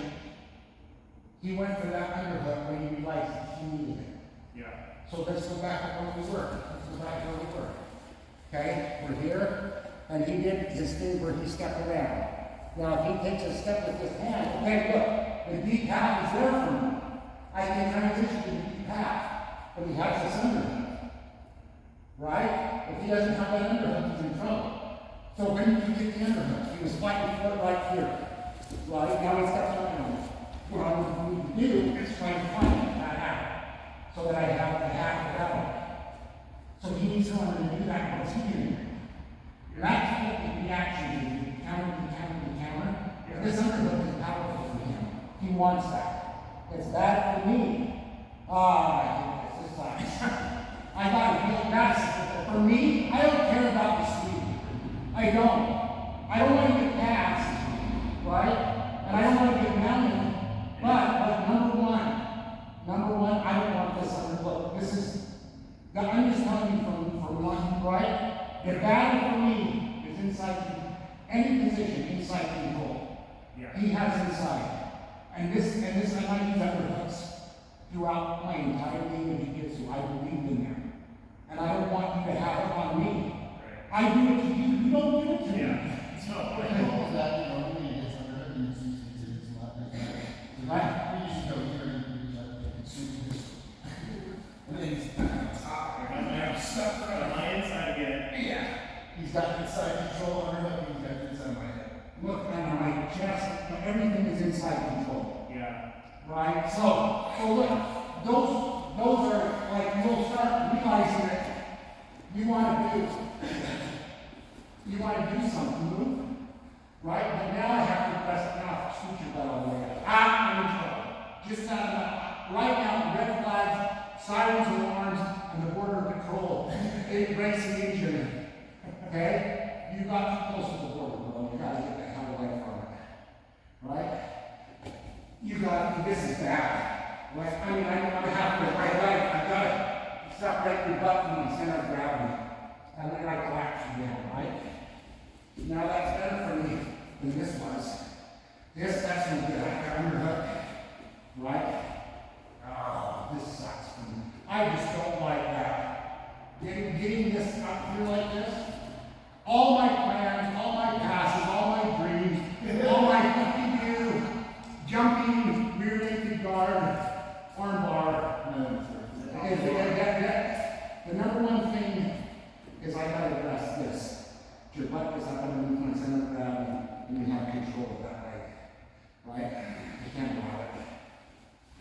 [SPEAKER 3] he went for that underhook when he realized he needed it.
[SPEAKER 2] Yeah.
[SPEAKER 3] So let's go back to where we were. Let's go back to where we were. Okay, we're here, and he did his thing where he stepped around. Now, if he takes a step with his hand, okay, look, the deep path is there for me. I can transition to the deep path, but he has this underhook. Right? If he doesn't have that underhook, he's in trouble. So when did you get the underhook? He was fighting for it right here. Right? Now he's got something on it. What I need to do is try and find that out. So that I have the half of that. So he needs someone to do that once he's in there. That's what the reaction is. Counter. This underhook is powerful for him. He wants that. It's bad for me. Oh my goodness, this sucks. I gotta feel that's for me, I don't care about the speed. I don't want to get past, right? And I don't want to get mounted. But number one, I don't want this underhook. This is, I'm just telling you from one, right? The battle for me is inside, any position inside control.
[SPEAKER 2] Yeah.
[SPEAKER 3] He has inside. And I might use underhooks throughout my entire game of jiu-jitsu. I believe in them. And I don't want you to have it on me.
[SPEAKER 2] Right.
[SPEAKER 3] I do it to you. You don't do it to me.
[SPEAKER 2] Yeah. So,
[SPEAKER 1] What is that, you know, when it's under it, and it's easy to, it's not, it's not.
[SPEAKER 3] Right.
[SPEAKER 1] We usually go here and we usually can sweep this. And then he's on top.
[SPEAKER 2] I'm stuck on my inside again.
[SPEAKER 1] Yeah. He's got inside control under it, he's got inside my head.
[SPEAKER 3] Look, and my chest, everything is inside control.
[SPEAKER 2] Yeah.
[SPEAKER 3] Right? So look, those are like, you'll start realizing that you want to do something, right? But now I have to press now, switch your belt all the way up. I'm in trouble. Just out of that. Right now, red flags, sirens, alarms, and the border patrol. It breaks the engine. Okay? You got too close to the border, bro. You gotta get the hell away from it. Right? This is bad. Like, I mean, I'm halfway right. I gotta stop right your butt from the center of gravity. And then I collapse again, right? Now that's better for me than this was. That's gonna be like an underhook. Right? Oh, this sucks for me. I just don't like that. Getting this up here like this, all my plans, all my passes, all my dreams, all my fucking jumping, rear naked guard, arm bar. The number one thing is I gotta address this. Your butt is up underneath my center of gravity, and you have control of that leg. Right? You can't allow it.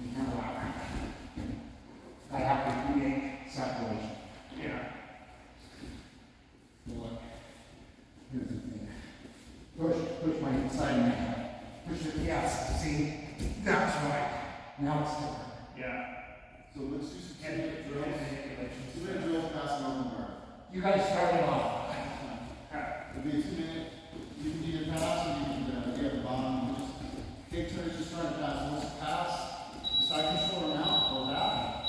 [SPEAKER 3] You can't allow it. I have to create separation.
[SPEAKER 2] Yeah.
[SPEAKER 3] push my side man. Push it, yes, see, that's right. Now it's different.
[SPEAKER 2] Yeah.
[SPEAKER 1] So let's do some
[SPEAKER 2] And
[SPEAKER 1] two-minute drills.
[SPEAKER 2] manipulations.
[SPEAKER 1] Two-minute drills passing on the mark.
[SPEAKER 3] You guys started off.
[SPEAKER 1] It'll be a 2-minute, you can do your pass or you can do that, at the bottom, you just take turns just trying to pass. Once you pass, decide control amount or that,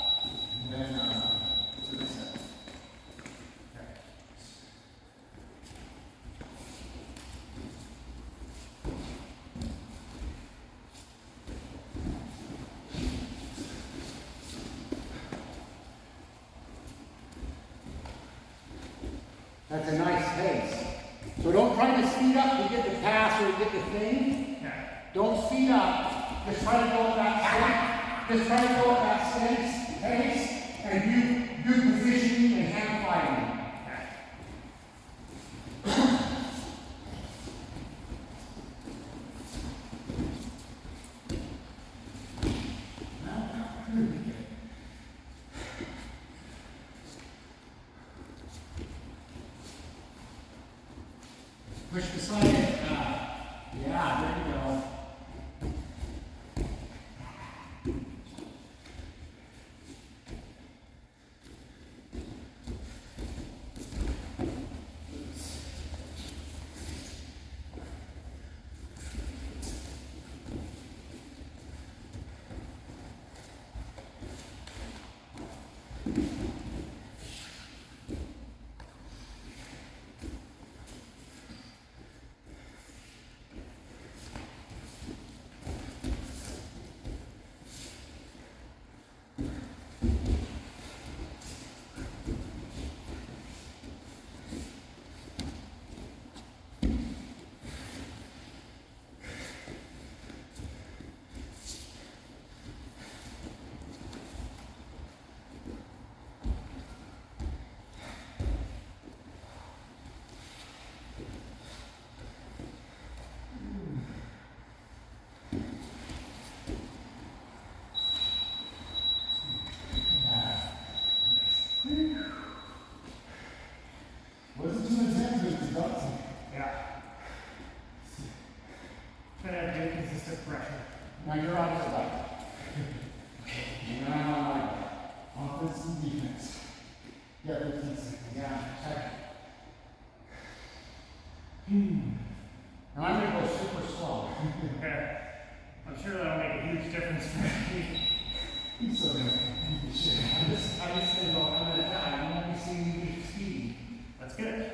[SPEAKER 1] then, to the set.
[SPEAKER 3] That's a nice pace. So don't try to speed up to get the pass or get the thing.
[SPEAKER 2] Okay.
[SPEAKER 3] Don't speed up. Just try to go at that pace. Just try to go at that pace and do good positioning and hand fighting. Push beside it. Yeah, there you go.
[SPEAKER 1] Wasn't too intense, but it's exhausting.
[SPEAKER 2] Yeah. Try to do consistent pressure.
[SPEAKER 3] Now you're on the right. And I'm on my right.
[SPEAKER 1] Offense and defense.
[SPEAKER 3] Yeah, 15 seconds. Yeah, check. Now I'm gonna go super slow.
[SPEAKER 2] Okay. I'm sure that'll make a huge difference for me.
[SPEAKER 1] He's so good. Shit.
[SPEAKER 3] I just say, well, I'm gonna die. I'm gonna be seeing you speed.
[SPEAKER 2] That's good.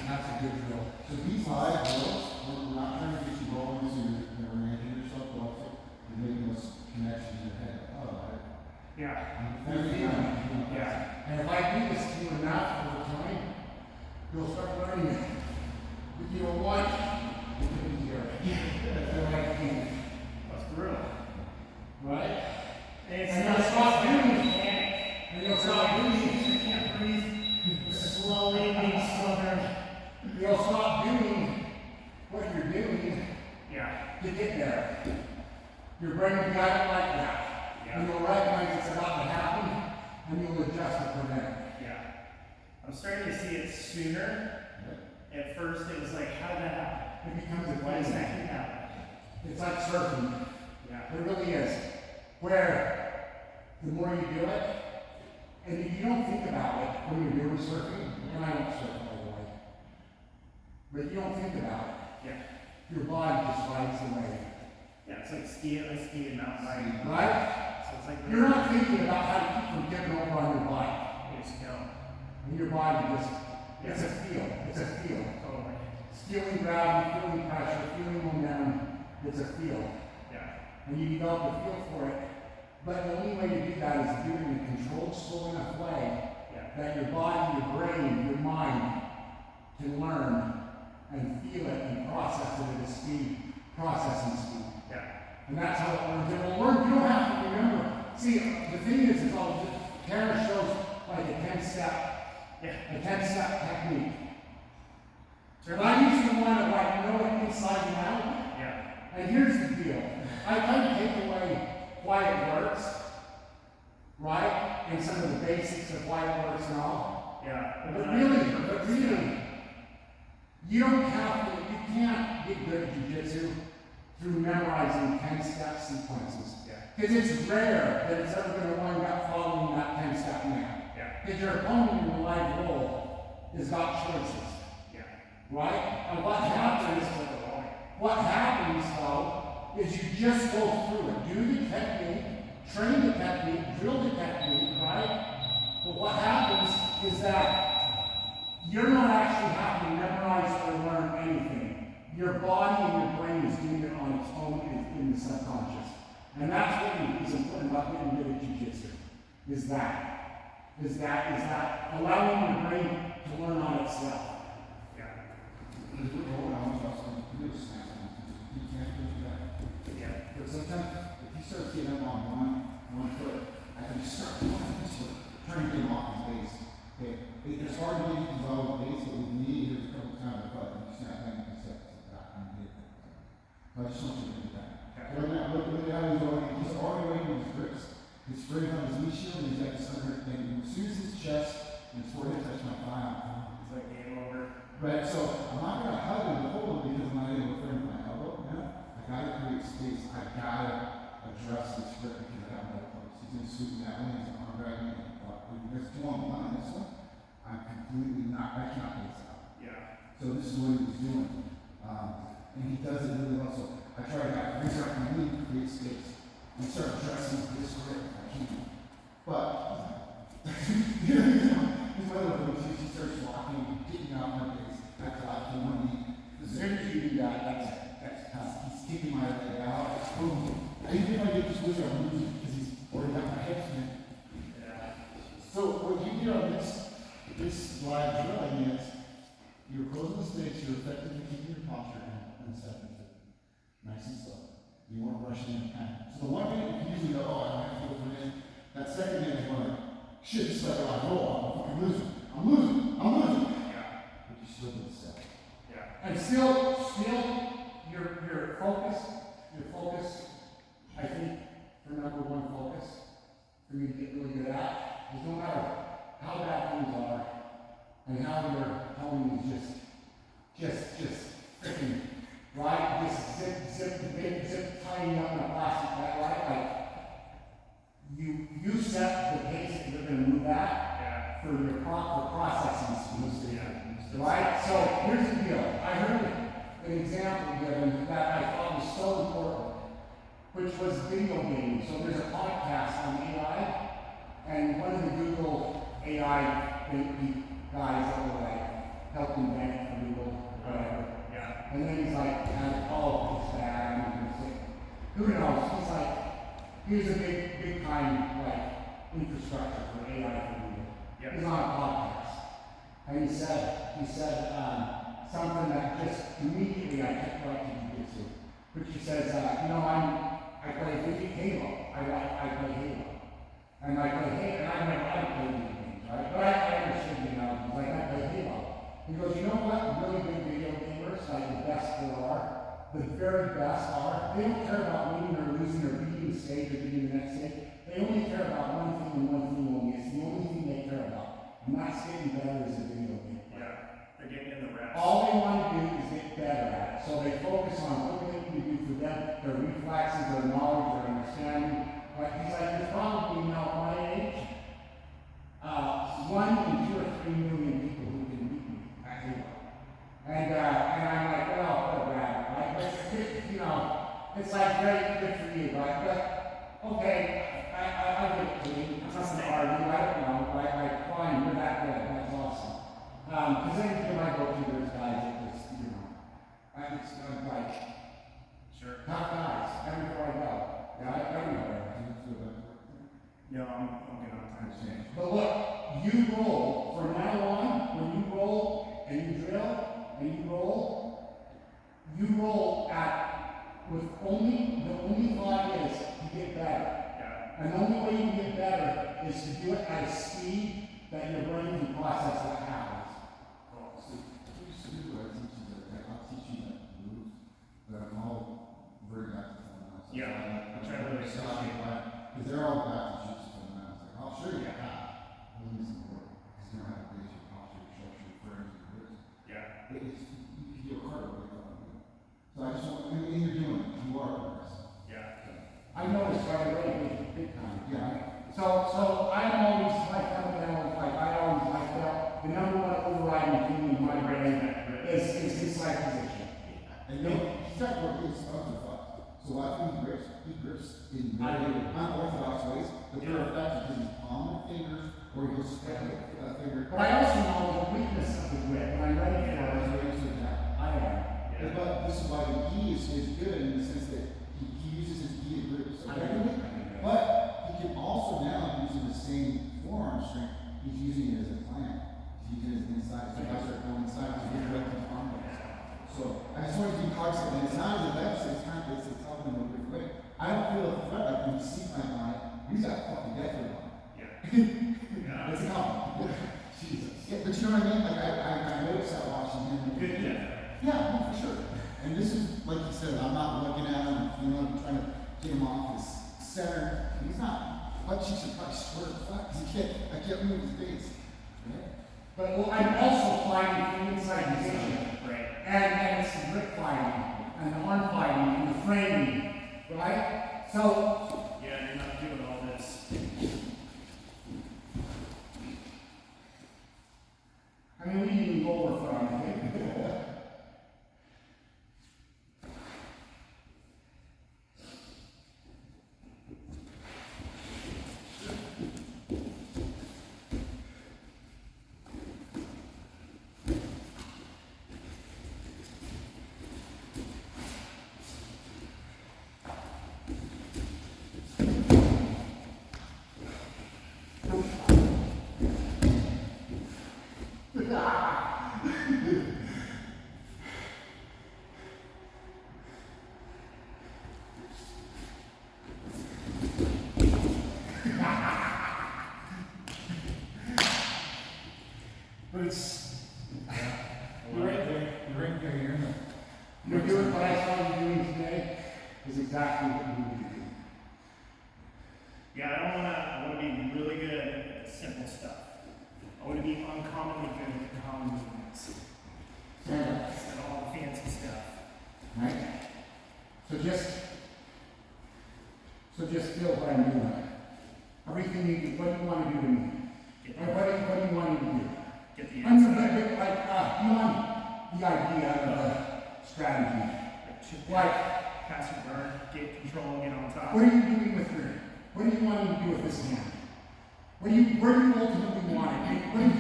[SPEAKER 3] That's a good drill.
[SPEAKER 1] So these high drills, we're not trying to get you rolling, so you're never gonna you're making those connections in your head. Oh,
[SPEAKER 2] Yeah.
[SPEAKER 1] I'm feeling it.
[SPEAKER 2] Yeah.
[SPEAKER 3] And if I do this to you enough over time, you'll start learning it. But you know what? It's easier. Feel like you,
[SPEAKER 2] That's brutal.
[SPEAKER 3] right?
[SPEAKER 2] And it's
[SPEAKER 3] And
[SPEAKER 2] not
[SPEAKER 3] you'll stop
[SPEAKER 2] it's
[SPEAKER 3] doing it.
[SPEAKER 2] mechanic.
[SPEAKER 3] And you'll stop breathing.
[SPEAKER 2] You can't breathe slowly, being southern.
[SPEAKER 3] You'll stop doing what you're doing
[SPEAKER 2] Yeah.
[SPEAKER 3] to get there. Your brain will guide it like that.
[SPEAKER 2] Yeah.
[SPEAKER 3] And you'll recognize it's about to happen, and you'll adjust to prevent it.
[SPEAKER 2] Yeah. I'm starting to see it sooner. At first, it was like, how did that happen?
[SPEAKER 3] It becomes a
[SPEAKER 2] Why does
[SPEAKER 3] thing.
[SPEAKER 2] that keep happening?
[SPEAKER 3] It's like surfing.
[SPEAKER 2] Yeah.
[SPEAKER 3] It really is. Where the more you do it, and if you don't think about it when you're doing surfing, and I don't surf by the way, but you don't think about it,
[SPEAKER 2] Yeah.
[SPEAKER 3] your body just rides away.
[SPEAKER 2] Yeah, it's like skiing, I ski in mountain biking.
[SPEAKER 3] Right?
[SPEAKER 2] So it's like,
[SPEAKER 3] You're not thinking about how to keep from tipping over on your bike.
[SPEAKER 2] you just go.
[SPEAKER 3] And your body just, it's a feel. It's a feel.
[SPEAKER 2] Totally.
[SPEAKER 3] Feeling gravity, feeling pressure, feeling momentum. It's a feel.
[SPEAKER 2] Yeah.
[SPEAKER 3] And you develop a feel for it. But the only way to do that is do it in a controlled, slow enough way
[SPEAKER 2] Yeah.
[SPEAKER 3] that your body, your brain, your mind can learn and feel it and process it at a speed, processing speed.
[SPEAKER 2] Yeah.
[SPEAKER 3] And that's how it learns. It will learn. You don't have to remember. See, the thing is all Karen shows like a 10-step,
[SPEAKER 2] Yeah.
[SPEAKER 3] a 10-step technique. And I used to want to like know it inside and out.
[SPEAKER 2] Yeah.
[SPEAKER 3] And here's the deal. I kind of take away why it works, right? And some of the basics of why it works and all.
[SPEAKER 2] Yeah.
[SPEAKER 3] But really, you don't have to, you can't get good at jiu-jitsu through memorizing 10-step sequences.
[SPEAKER 2] Yeah.
[SPEAKER 3] Because it's rare that it's ever going to wind up following that 10-step map.
[SPEAKER 2] Yeah.
[SPEAKER 3] Because your opponent in the live role has got choices,
[SPEAKER 2] Yeah.
[SPEAKER 3] right? And
[SPEAKER 2] What
[SPEAKER 3] what happens though is you just go through it, do the technique, train the technique, drill the technique, right? But what happens is that you're not actually having to memorize or learn anything. Your body and your brain is doing it on its own in the subconscious. And that's what is important about getting good at jiu-jitsu, is that allowing your brain to learn on itself.
[SPEAKER 2] Yeah.
[SPEAKER 1] Because we're going on about something to do, snap, you can't do that.
[SPEAKER 2] Yeah.
[SPEAKER 1] But sometimes, if you start getting up on one foot, I can start going this foot, trying to get him off his base. Okay, it's hard to get him off his base, but we need to a couple times, but you snap back and step back and get it. But I just want you to do that. Right now, look at how he's already waiting his grips. His spraying on his knee shield, and he's got this under thing. As soon as his chest and his forehead touch my thigh,
[SPEAKER 2] It's like game over.
[SPEAKER 1] right, so I'm not going to hug him and hold him because I'm not able to frame my elbow. I got to create space. I got to address this grip because I got no place. He's going to swoop me that way. He's going to arm grab me. There's two on one on this one. I'm completely not, I cannot face out.
[SPEAKER 2] Yeah.
[SPEAKER 1] So this is what he was doing. And he does it really well. So I try to raise up my knee to create space and start addressing this grip. I can't. But his mother goes, she starts walking, getting out my face. I collapse on one knee. As soon as you do that, that's tough. He's kicking my leg out. Boom. Even if I get this look, I'm losing because he's already got my hips in it.
[SPEAKER 2] Yeah.
[SPEAKER 1] So what you do on this live drilling is you're closing the space, you're effectively keeping your posture and stepping to it. Nice and slow. You weren't rushing in panic. So the one minute you can usually go, oh, I have to go for a minute. That second minute is when, shit, this is like a live roll. I'm fucking losing. I'm losing.
[SPEAKER 2] Yeah.
[SPEAKER 1] But you still did step.
[SPEAKER 2] Yeah.
[SPEAKER 3] And still, your focus, I think, the number one focus for me to get really good at is no matter how bad things are and how your opponent is just freaking, right? Just zip, tying up in a plastic bag, right? Like, you set the pace that you're going to move at
[SPEAKER 2] Yeah.
[SPEAKER 3] for your processing speed.
[SPEAKER 2] Yeah.
[SPEAKER 3] Right? So here's the deal. I heard an example given that I thought was so important, which was video games. So there's a podcast on AI, and one of the Google AI guys that were like helping bank for Google, whatever.
[SPEAKER 2] Yeah.
[SPEAKER 3] And then he's like, oh, it's bad, I'm gonna say. Who knows? He's like, here's a big time, like, infrastructure for AI for Google.
[SPEAKER 2] Yeah.
[SPEAKER 3] He's on a podcast. And he said, something that just immediately I took right to jujitsu. Which he says, I play Halo. I play Halo. And I play Halo, and I never had played video games, right? But I understood the analogy, like I play Halo. He goes, you know what really good video gamers, like the best there are, the very best are, they don't care about winning or losing or beating the stage or beating the next stage. They only care about one thing and one thing only. It's the only thing they care about. And that's getting better as a video game player.
[SPEAKER 2] Yeah. They're getting in the reps.
[SPEAKER 3] All they want to do is get better at it. So they focus on what they need to do for them, their reflexes, their knowledge, their understanding. But he's like, there's probably now at my age, 1 in 2 or 3 million people who can beat me at Halo. And I'm like, well, whatever, right? But it's like very good for you, right? But okay, I get it to you. It's not to argue, I don't know, right? Like, fine, you're that good, that's awesome. Because anytime I go to those guys, it just, it's like,
[SPEAKER 2] Sure.
[SPEAKER 3] tough guys, everywhere I go. Yeah, everywhere.
[SPEAKER 2] No, I'm good on time.
[SPEAKER 3] But look, you roll, from now on, when you roll, and you drill, and you roll with the only thought is to get better.
[SPEAKER 2] Yeah.
[SPEAKER 3] And the only way you get better is to do it at a speed that your brain can process what happens.
[SPEAKER 2] Cool.
[SPEAKER 1] So, I'll teach you that move, but I'm all very back to fundamentals.
[SPEAKER 2] Yeah, I'm trying to really
[SPEAKER 1] because they're all back to jiu-jitsu fundamentals. Like, I'll show you how. We'll need some work. Because you don't have to base your posture, your structure, your frames, your grips.
[SPEAKER 2] Yeah.
[SPEAKER 1] You can do a cardio really well. So I just want, and you're doing it. You are progressing.
[SPEAKER 2] Yeah.
[SPEAKER 3] I noticed right away, big time.
[SPEAKER 1] Yeah.
[SPEAKER 3] So I'm always, my fundamentals, like I always like that. The number one overriding thing in my brain is his side position.
[SPEAKER 1] And he's got work his thumbs are fucked. So after he grips in very unorthodox ways, but they're effective because he's palm and fingers, or he'll step a finger.
[SPEAKER 3] But I also know the weakness of the grip. When I'm ready for it, I am.
[SPEAKER 2] Yeah.
[SPEAKER 1] But this is why the gi is good in the sense that he uses his gi to grip effectively, but he can also now, using the same forearm strength, he's using it as a clamp. He's using it as an inside. So guys are going inside to get direct into arm balls. So I just wanted to be cognizant, and it's not as a deficit, it's kind of, it's a tough and a big way. I don't feel a threat like when you see my eye, he's got fucking death grip on.
[SPEAKER 2] Yeah.
[SPEAKER 1] It's a compliment.
[SPEAKER 3] Jesus.
[SPEAKER 1] Yeah, but you know what I mean? Like, I noticed that watching him.
[SPEAKER 2] Good. Yeah.
[SPEAKER 1] Yeah, no, for sure. And this is, like you said, I'm not looking at him, I'm trying to get him off his center. He's not. Butt cheeks are probably square flat, because I can't move his face. Right?
[SPEAKER 3] But well, I'm also fighting from inside position.
[SPEAKER 2] Right.
[SPEAKER 3] And it's the grip fighting, and the arm fighting, and the framing, right? So,
[SPEAKER 2] Yeah, you're not doing all this.
[SPEAKER 3] I mean, we didn't even go over from it. But it's,
[SPEAKER 1] You're right there. You're right there. You're in the.
[SPEAKER 3] you're doing what I saw you doing today is exactly what you need to do.
[SPEAKER 2] Yeah, I wanna be really good at the simple stuff. I wanna be uncommonly good at the common movements.
[SPEAKER 3] Stand up,
[SPEAKER 2] Instead of all the fancy stuff.
[SPEAKER 3] right? So just feel what I'm doing. Everything you do, what do you want to do to me?
[SPEAKER 2] Get
[SPEAKER 3] What do you want me to do?
[SPEAKER 2] Get the
[SPEAKER 3] I'm
[SPEAKER 2] inside.
[SPEAKER 3] you want the idea of the strategy. Like,
[SPEAKER 2] Pass your guard, get control, get on top.
[SPEAKER 3] what are you doing with your, what do you want me to do with this hand? Where do you ultimately want it? What is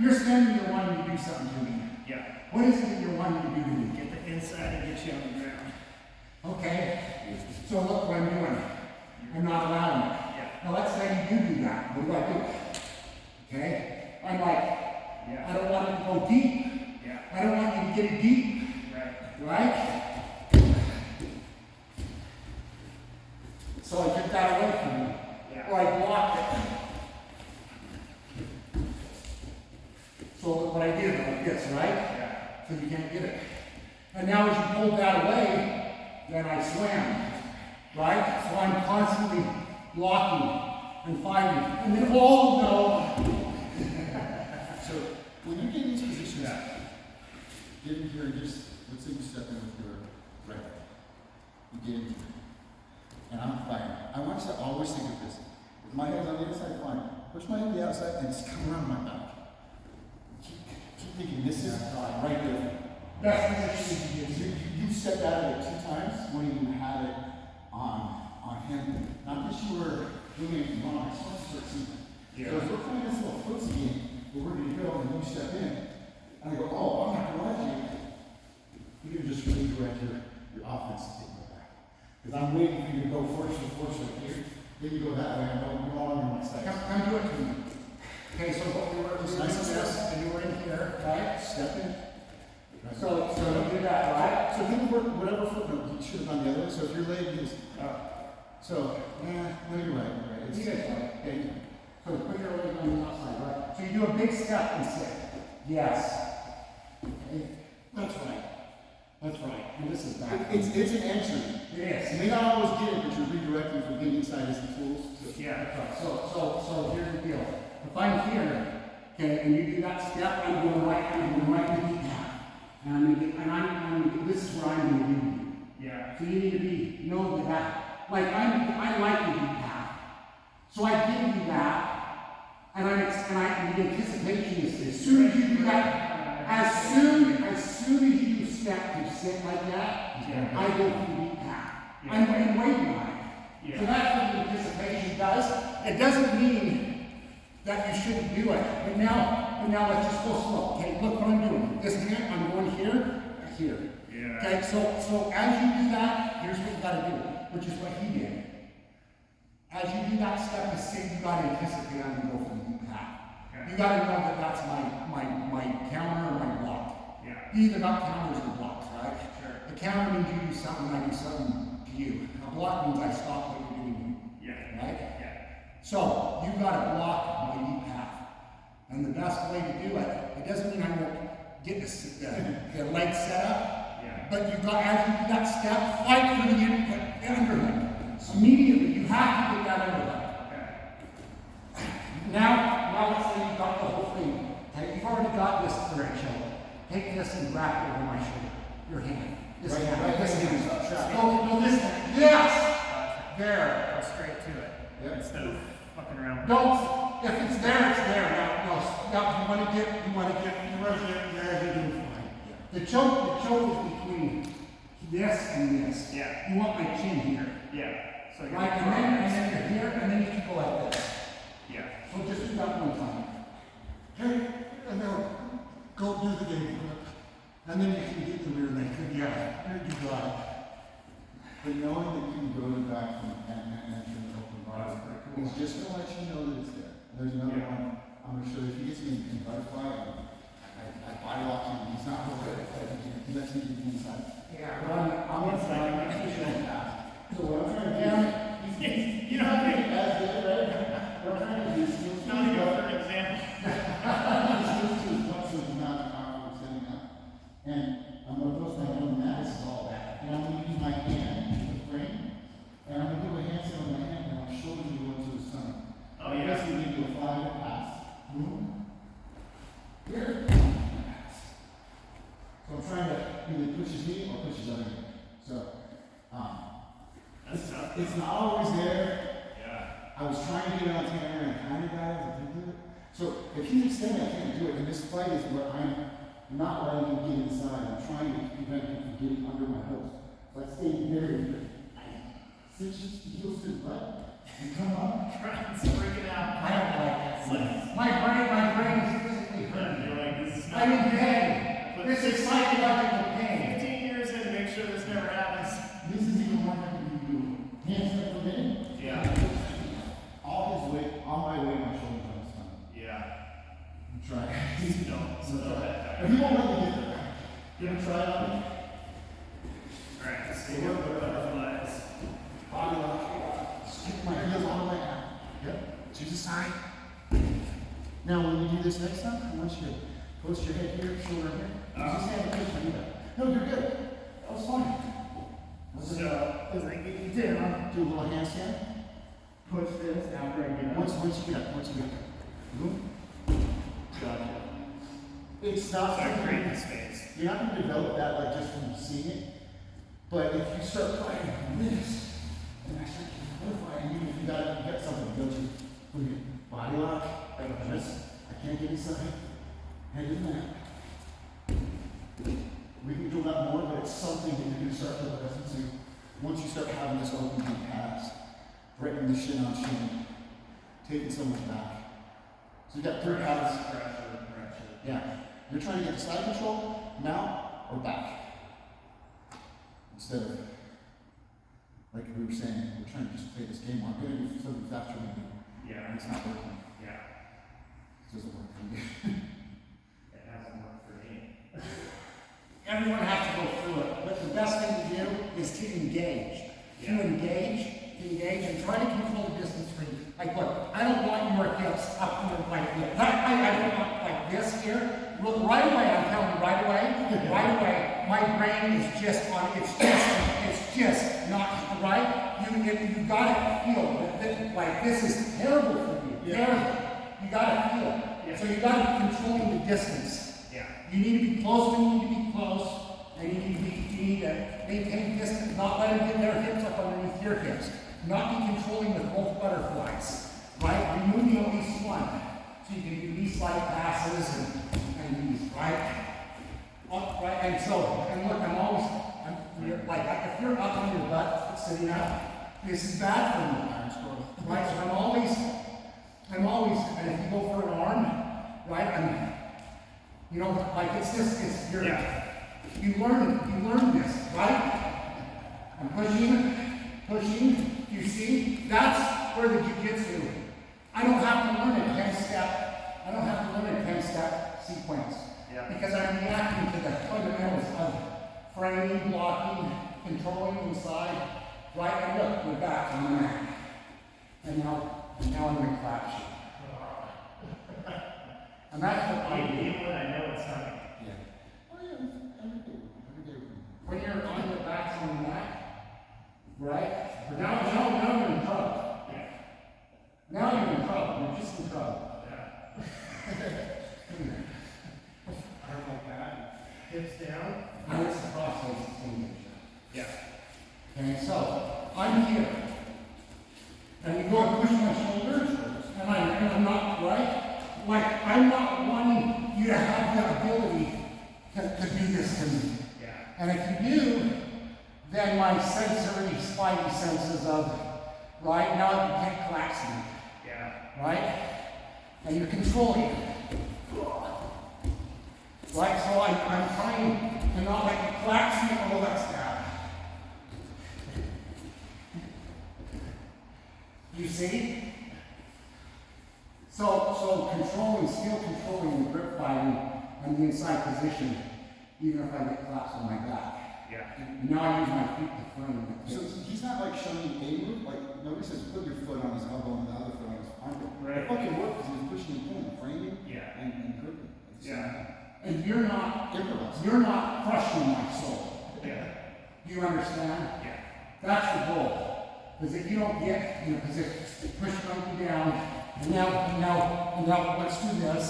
[SPEAKER 3] you're standing there wanting to do something to me.
[SPEAKER 2] Yeah.
[SPEAKER 3] What is it that you're wanting to do to me?
[SPEAKER 2] Get the inside and get you on the ground.
[SPEAKER 3] Okay, so look what I'm doing. I'm not right? So I took that away from him.
[SPEAKER 2] Yeah.
[SPEAKER 3] Or I blocked it. So what I did like this, right?
[SPEAKER 2] Yeah.
[SPEAKER 3] So you can't get it. And now as you pulled that away, then I swam, right? So I'm constantly blocking and fighting. And then all know.
[SPEAKER 1] So when you get in these positions, get in here and just, let's say you step in with your right. You get into it. And I'm fighting. I want you to always think of this. If my head's on the inside, fine. Push my head to the outside and just come around my back. Keep thinking this is right there.
[SPEAKER 3] Best position you can
[SPEAKER 1] You stepped out of it 2 times when you had it on him. Not that you were doing it wrong, I just want to start seeing.
[SPEAKER 2] Yeah.
[SPEAKER 1] So if we're playing this little footsie game, where we're going to go and you step in, and I go, oh, I'm not going to let you. You can just redirect your offense and take it back. Because I'm waiting for you to go force right here. Then you go that way, and you're all on my side.
[SPEAKER 3] Come do it to me. Okay, so what we were
[SPEAKER 1] Just
[SPEAKER 3] doing
[SPEAKER 1] nice
[SPEAKER 3] is
[SPEAKER 1] and
[SPEAKER 3] this, and you were in here, right?
[SPEAKER 1] Step in.
[SPEAKER 3] So you do that, right?
[SPEAKER 1] So think of whatever foot you should have done the other way. So if your leg is, so, no, you're right. It's,
[SPEAKER 3] You guys right.
[SPEAKER 1] yeah, you-
[SPEAKER 3] So put your leg on the outside, right? So you do a big step and sit. Yes. Okay. That's right. That's right. And this is back.
[SPEAKER 1] It's an entry.
[SPEAKER 3] It is.
[SPEAKER 1] You may not always get it, but you're redirecting from getting inside as the tools.
[SPEAKER 2] Yeah.
[SPEAKER 3] Right. So here's the deal. If I'm here, okay, and you do that step, I'm going right to the path. And this is where I'm going to do you.
[SPEAKER 2] Yeah.
[SPEAKER 3] So you need to know that. Like I like the deep path. So I give you that, and the anticipation is as soon as you do that, as soon as you step to sit like that, I go through the deep path. I'm waiting on it.
[SPEAKER 2] Yeah.
[SPEAKER 3] So that's what the anticipation does. It doesn't mean that you shouldn't do it. But now let's just go slow. Okay, look what I'm doing. This hand, I'm going here.
[SPEAKER 2] Yeah.
[SPEAKER 3] Okay, so as you do that, here's what you gotta do, which is what he did. As you do that step to sit, you gotta anticipate I'm gonna go for the deep path.
[SPEAKER 2] Okay.
[SPEAKER 3] You gotta know that that's my counter or my block.
[SPEAKER 2] Yeah.
[SPEAKER 3] You either got counters or blocks, right?
[SPEAKER 2] Sure.
[SPEAKER 3] A counter means you do something, I do something to you. A block means I stop what you're doing,
[SPEAKER 2] Yeah.
[SPEAKER 3] right?
[SPEAKER 2] Yeah.
[SPEAKER 3] So you gotta block my deep path. And the best way to do it, it doesn't mean I won't get the leg set up.
[SPEAKER 2] Yeah.
[SPEAKER 3] But you got, as you do that step, fight for the underhook. Immediately, you have to get that underhook.
[SPEAKER 2] Okay.
[SPEAKER 3] Now let's say you've got the whole thing. Okay, you've already got this thread shoulder. Take this and wrap it over my shoulder. Your hand. This
[SPEAKER 1] Right,
[SPEAKER 3] hand.
[SPEAKER 1] right,
[SPEAKER 3] This
[SPEAKER 1] this
[SPEAKER 3] hand.
[SPEAKER 1] hand. Trap.
[SPEAKER 3] Go this hand. Yes!
[SPEAKER 2] Gotcha.
[SPEAKER 3] There.
[SPEAKER 2] Go straight to it.
[SPEAKER 1] Yeah.
[SPEAKER 2] Instead of fucking around. with
[SPEAKER 3] Don't, if it's there, it's there. Now you want to get, there, you're doing fine. The choke is between this and this.
[SPEAKER 2] Yeah.
[SPEAKER 3] You want my chin here.
[SPEAKER 2] Yeah. So you're
[SPEAKER 3] Right, and then you're here, and then you can go like this.
[SPEAKER 2] Yeah.
[SPEAKER 3] So just do that one time. Hey, and now go do the game grip. And then you can get the rear leg. Yeah, you got it.
[SPEAKER 1] But knowing that you can go to the back and enter an open bar
[SPEAKER 2] That's pretty cool.
[SPEAKER 1] is just going to let you know that it's there. There's another
[SPEAKER 2] Yeah.
[SPEAKER 1] one. I'm going to show you. If he gets me in butterfly, I body lock him. He's not real good. He lets me get inside.
[SPEAKER 3] Yeah, but I'm inside. I'm just showing that. So what I'm trying to do,
[SPEAKER 2] You know what I mean?
[SPEAKER 1] that's good, right? What I'm trying to do is he's
[SPEAKER 2] Not even for example.
[SPEAKER 1] to as much as the amount of power we're setting up. And I'm going to post my own mat. This is all that. And I'm going to use my hand, the frame, and I'm going to do a handstand on my hand, and my shoulders will go into the stomach.
[SPEAKER 2] Oh, yeah.
[SPEAKER 1] Basically, give you a 5-minute pass. Boom. Here. So I'm trying to either push his knee or push his other knee. So,
[SPEAKER 2] That's tough.
[SPEAKER 1] it's not always there.
[SPEAKER 2] Yeah.
[SPEAKER 1] I was trying to get it on camera and kind of got it, but didn't do it. So if he's extending, I can't do it. And this fight is where I'm not letting him get inside. I'm trying to prevent him from getting under my hooks. So I stay very, cinch his heels to his butt and come up.
[SPEAKER 2] Trying to break it out.
[SPEAKER 3] I don't like that.
[SPEAKER 2] It's like,
[SPEAKER 3] My brain is physically hurting.
[SPEAKER 2] you're like, this is not.
[SPEAKER 3] I'm in pain. This is psychological pain.
[SPEAKER 2] 15 years in to make sure this never happens.
[SPEAKER 1] This is even more than you do. Handstand for me.
[SPEAKER 2] Yeah.
[SPEAKER 1] All his weight, all my weight, my shoulders on his stomach.
[SPEAKER 2] Yeah.
[SPEAKER 1] I'm trying.
[SPEAKER 2] No, so no, that.
[SPEAKER 1] If he won't let me get there, you ever try it on me? Now, when you do this next time, I want you to post your head here, shoulder here. Just stand the position, do that. No, you're good. That was fine.
[SPEAKER 2] So, as I get you down,
[SPEAKER 1] Do a little handstand.
[SPEAKER 2] push this after I get up.
[SPEAKER 1] Once you get up, Boom.
[SPEAKER 2] Gotcha.
[SPEAKER 1] It's not
[SPEAKER 2] So I
[SPEAKER 1] something-
[SPEAKER 2] create the space.
[SPEAKER 1] You're not gonna develop that like just from seeing it. But if you start playing like this, and I start getting notified, and even if you got something to go to, put your body lock, like this, I can't get inside. Head in that. We can do that more, but it's something that you're gonna start to listen to. Once you start having this open hand pass, breaking the shin on shin, taking someone back. So you got three paths.
[SPEAKER 2] Pressure.
[SPEAKER 1] Yeah. You're trying to get side control, now, or back. Instead of, like we were saying, we're trying to just play this game. I'm gonna do something faster than you.
[SPEAKER 2] Yeah.
[SPEAKER 1] And it's not working.
[SPEAKER 2] Yeah.
[SPEAKER 1] It doesn't work for you.
[SPEAKER 2] It hasn't worked for me.
[SPEAKER 4] Everyone has to go through it, but the best thing to do is to engage.
[SPEAKER 2] Yeah.
[SPEAKER 4] To engage, and try to control the distance for you. Like, look, I don't want your hips up here like this. I don't want like this here. Look, right away, I'm telling you, right away, my brain is just on, it's just not right. You gotta feel that, like, this is terrible for you, terrible. You gotta feel it.
[SPEAKER 2] Yeah.
[SPEAKER 4] So you gotta be controlling the distance.
[SPEAKER 2] Yeah.
[SPEAKER 4] You need to be close when you need to be close, and you need to maintain distance, not let them get their hips up underneath your hips. Not be controlling with both butterflies, right? Removing at least one, so you can do these light passes and these, right? Right, and so, and look, if you're up on your butt, sitting up, this is bad for me, right? So I'm always, and if you go for an arm, right, you learn this, right? I'm pushing, you see? That's where the jiu-jitsu, I don't have to learn a 10-step sequence.
[SPEAKER 2] Yeah.
[SPEAKER 4] Because I'm reacting to the fundamentals of framing, blocking, controlling inside, right? And look, we're back on the mat. And now I'm gonna clap you. And that's what I do.
[SPEAKER 2] Even when I know it's coming.
[SPEAKER 1] Yeah. Oh yeah, every day.
[SPEAKER 4] When you're on your back on the mat, right? Now you're in trouble.
[SPEAKER 2] Yeah.
[SPEAKER 4] Now you're in trouble. You're just in trouble.
[SPEAKER 2] Yeah. Arm like that. Hips down.
[SPEAKER 4] Now it's the process of changing.
[SPEAKER 2] Yeah.
[SPEAKER 4] Okay, so I'm here. And you go and push my shoulders, and I'm not right. Like, I'm not wanting you to have the ability to do this to me.
[SPEAKER 2] Yeah.
[SPEAKER 4] And if you do, then my sensory spidey senses of, right, now you can't collapse me,
[SPEAKER 2] Yeah.
[SPEAKER 4] right? And you're controlling it. Right, so I'm trying to not let you collapse me, oh, that's down. You see? So still controlling the grip fighting and the inside position, even if I get collapsed on my back.
[SPEAKER 2] Yeah.
[SPEAKER 4] And now I use my feet to frame the
[SPEAKER 1] So
[SPEAKER 4] hips.
[SPEAKER 1] he's not like showing a move, like nobody says put your foot on his elbow and the other foot on his armpit.
[SPEAKER 2] Right.
[SPEAKER 1] It fucking works because he's pushing and pulling, framing,
[SPEAKER 2] Yeah.
[SPEAKER 1] and gripping. It's,
[SPEAKER 2] Yeah.
[SPEAKER 4] And you're not crushing my soul.
[SPEAKER 2] Yeah.
[SPEAKER 4] Do you understand?
[SPEAKER 2] Yeah.
[SPEAKER 4] That's the goal. Because if you don't get in a position to push monkey down, and now let's do this,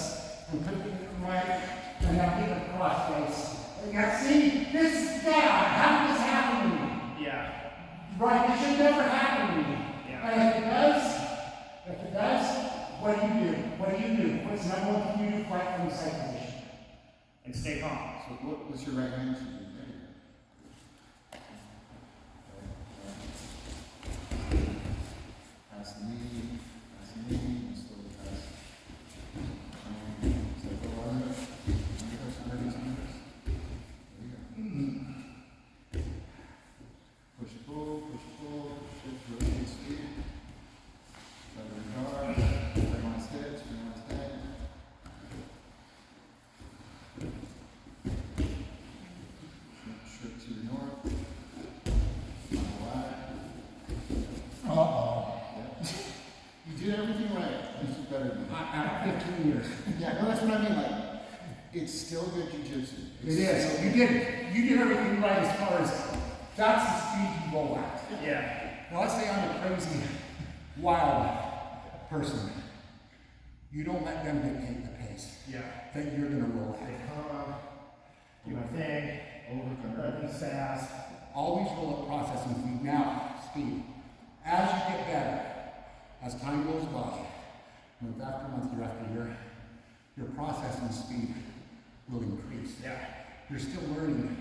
[SPEAKER 4] and put it right, and now get a cross face. And now see, this is bad. How did this happen to me?
[SPEAKER 2] Yeah.
[SPEAKER 4] Right, it should never happen to me.
[SPEAKER 2] Yeah.
[SPEAKER 4] And if it does, what do you do? What's the number one thing you do? Fight from the side position.
[SPEAKER 2] And stay calm.
[SPEAKER 1] So what's your right hand? Pass the knee, and slowly pass. Step over under it. Under. There you go. Push pull, shift, rotate speed. Try to guard, bring on his hips, bring on his head. better than me.
[SPEAKER 4] At 15 years.
[SPEAKER 1] Yeah, no, that's what I mean, like, it's still good jujitsu.
[SPEAKER 4] It is. You did everything right as far as that's the speed you roll at.
[SPEAKER 2] Yeah.
[SPEAKER 4] Now let's say I'm a crazy, wild person. You don't let them dictate the pace
[SPEAKER 2] Yeah.
[SPEAKER 4] that you're gonna roll
[SPEAKER 2] They
[SPEAKER 4] at.
[SPEAKER 2] come, do my thing,
[SPEAKER 1] Overcome.
[SPEAKER 2] nothing's fast.
[SPEAKER 4] Always roll at processing speed. Now, speed. As you get better, as time goes by, month after month, year after year, your processing speed will increase.
[SPEAKER 2] Yeah.
[SPEAKER 4] You're still learning.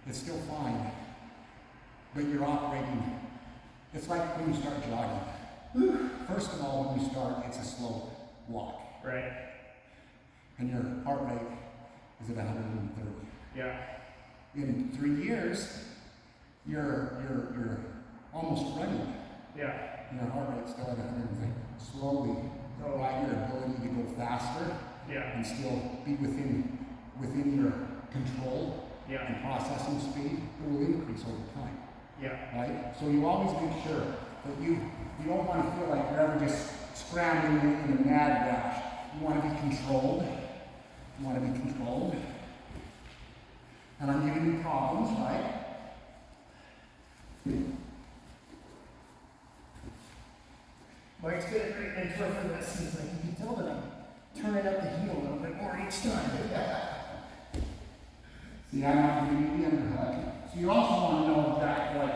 [SPEAKER 4] It's still fine. But you're operating. It's like when you start jogging. First of all, when you start, it's a slow walk.
[SPEAKER 2] Right.
[SPEAKER 4] And your heart rate is at 130.
[SPEAKER 2] Yeah.
[SPEAKER 4] In 3 years, you're almost running.
[SPEAKER 2] Yeah.
[SPEAKER 4] Your heart rate's still at 130. Slowly, by your ability to go faster
[SPEAKER 2] Yeah.
[SPEAKER 4] and still be within your control
[SPEAKER 2] Yeah.
[SPEAKER 4] and processing speed, it will increase over time.
[SPEAKER 2] Yeah.
[SPEAKER 4] Right? So you always make sure that you don't want to feel like you're ever just scrambling in a mad dash. You want to be controlled. You want to be controlled. And I'm giving you problems, right?
[SPEAKER 2] Mike's been a great mentor for this. He's like, you can tell that I'm turning up the heat a little bit more each time.
[SPEAKER 4] See, I'm not giving you the underhook. So you also want to know exactly what.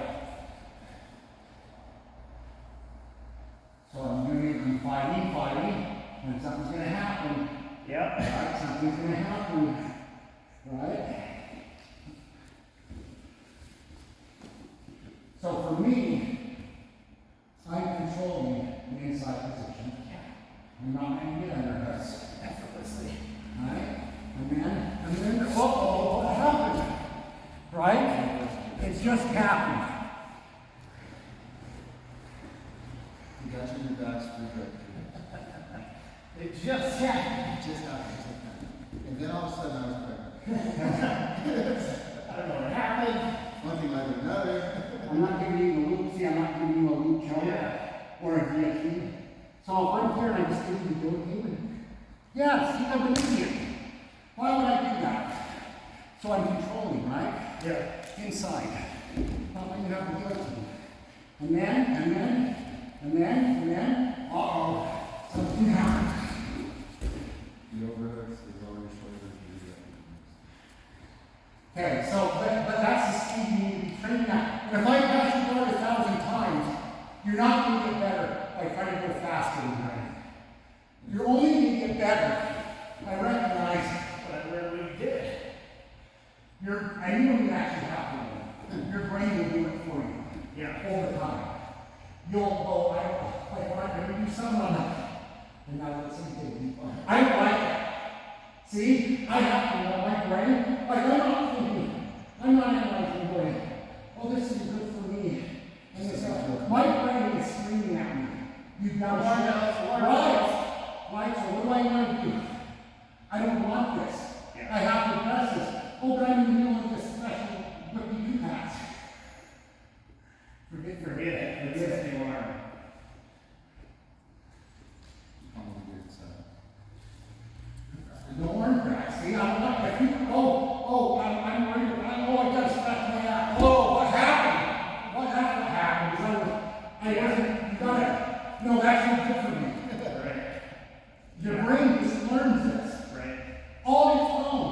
[SPEAKER 4] So I'm doing it in fighting, and something's going to happen.
[SPEAKER 2] Yep.
[SPEAKER 4] Right? Something's going to happen. Right? So for me, I'm controlling the inside position. I'm not going to get underhooks.
[SPEAKER 2] Effortlessly.
[SPEAKER 4] Right? And then, what happened? Right? It just happened.
[SPEAKER 1] You got you in your back's pretty good.
[SPEAKER 2] It just happened.
[SPEAKER 1] It just happened. And then all of a sudden I was pregnant.
[SPEAKER 2] I don't know what happened.
[SPEAKER 1] One thing led to another.
[SPEAKER 4] I'm not giving you the loop. See, I'm not giving you a loop choke or a guillotine. So if I'm here and I'm just giving you the guillotine, yeah, see, I'm an idiot. Why would I do that? So I'm controlling, right?
[SPEAKER 2] Yeah.
[SPEAKER 4] Inside. Not when you have the guillotine. And then, uh-oh, something happened.
[SPEAKER 1] The overhooks, the lower shoulders,
[SPEAKER 4] Okay, so, but that's the speed you need to be training at. And if I pass you guard 1,000 times, you're not going to get better by trying to go faster than I. You're only going to get better. I recognize
[SPEAKER 2] But I literally did.
[SPEAKER 4] I knew when you actually have to learn. Your brain will do it for you.
[SPEAKER 2] Yeah.
[SPEAKER 4] Over time. You'll go, I'm going to do something on that. And now let's see. I don't like it. See, I have to know my brain. Like, I'm not thinking, I'm not analyzing going, oh, this is good for me. And this, my brain is screaming at me. You've got to right, so what do I want to do? I don't want this.
[SPEAKER 2] Yeah.
[SPEAKER 4] I have to press this. Oh, but I'm in the middle of this special rookie pass. Forget
[SPEAKER 2] Forget it. It's
[SPEAKER 4] Forget
[SPEAKER 2] just
[SPEAKER 4] it.
[SPEAKER 2] the alarm.
[SPEAKER 1] on the weird side.
[SPEAKER 4] Don't learn that. See, I'm not, I'm worried about, I gotta scratch my ass. Oh, what happened? What happened? I wasn't, you gotta, no, that's not good for me.
[SPEAKER 2] Right.
[SPEAKER 4] Your brain just learns this.
[SPEAKER 2] Right.
[SPEAKER 4] All its own.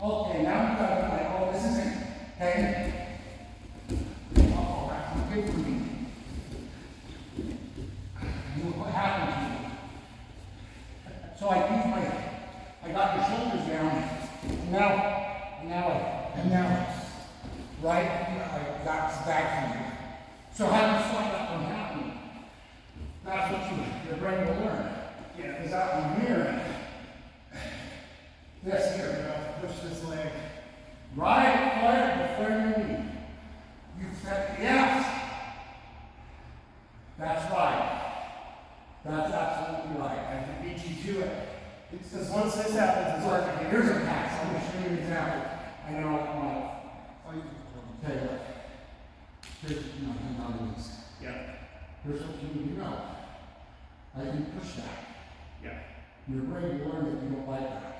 [SPEAKER 4] Okay, now you gotta be like, oh, this isn't, hey. Oh, that's not good for me. What happened to you? So I got your shoulders down, now, right? That's bad for you. So how do you stop that from happening? That's what your brain will learn.
[SPEAKER 2] Yeah.
[SPEAKER 4] Because that one here, this here,
[SPEAKER 2] Push this leg.
[SPEAKER 4] right, before your knee. You said yes. That's right. That's absolutely right.
[SPEAKER 2] I can beat you to it.
[SPEAKER 1] It's
[SPEAKER 2] Because once this happens, it's hard to get.
[SPEAKER 4] Here's a pass. I'm going to show you an example. I know my.
[SPEAKER 1] Oh, you can
[SPEAKER 4] Tell you what. Here's
[SPEAKER 2] Yeah.
[SPEAKER 4] Here's what you need to know. I can push that. Your brain will learn that you don't like that.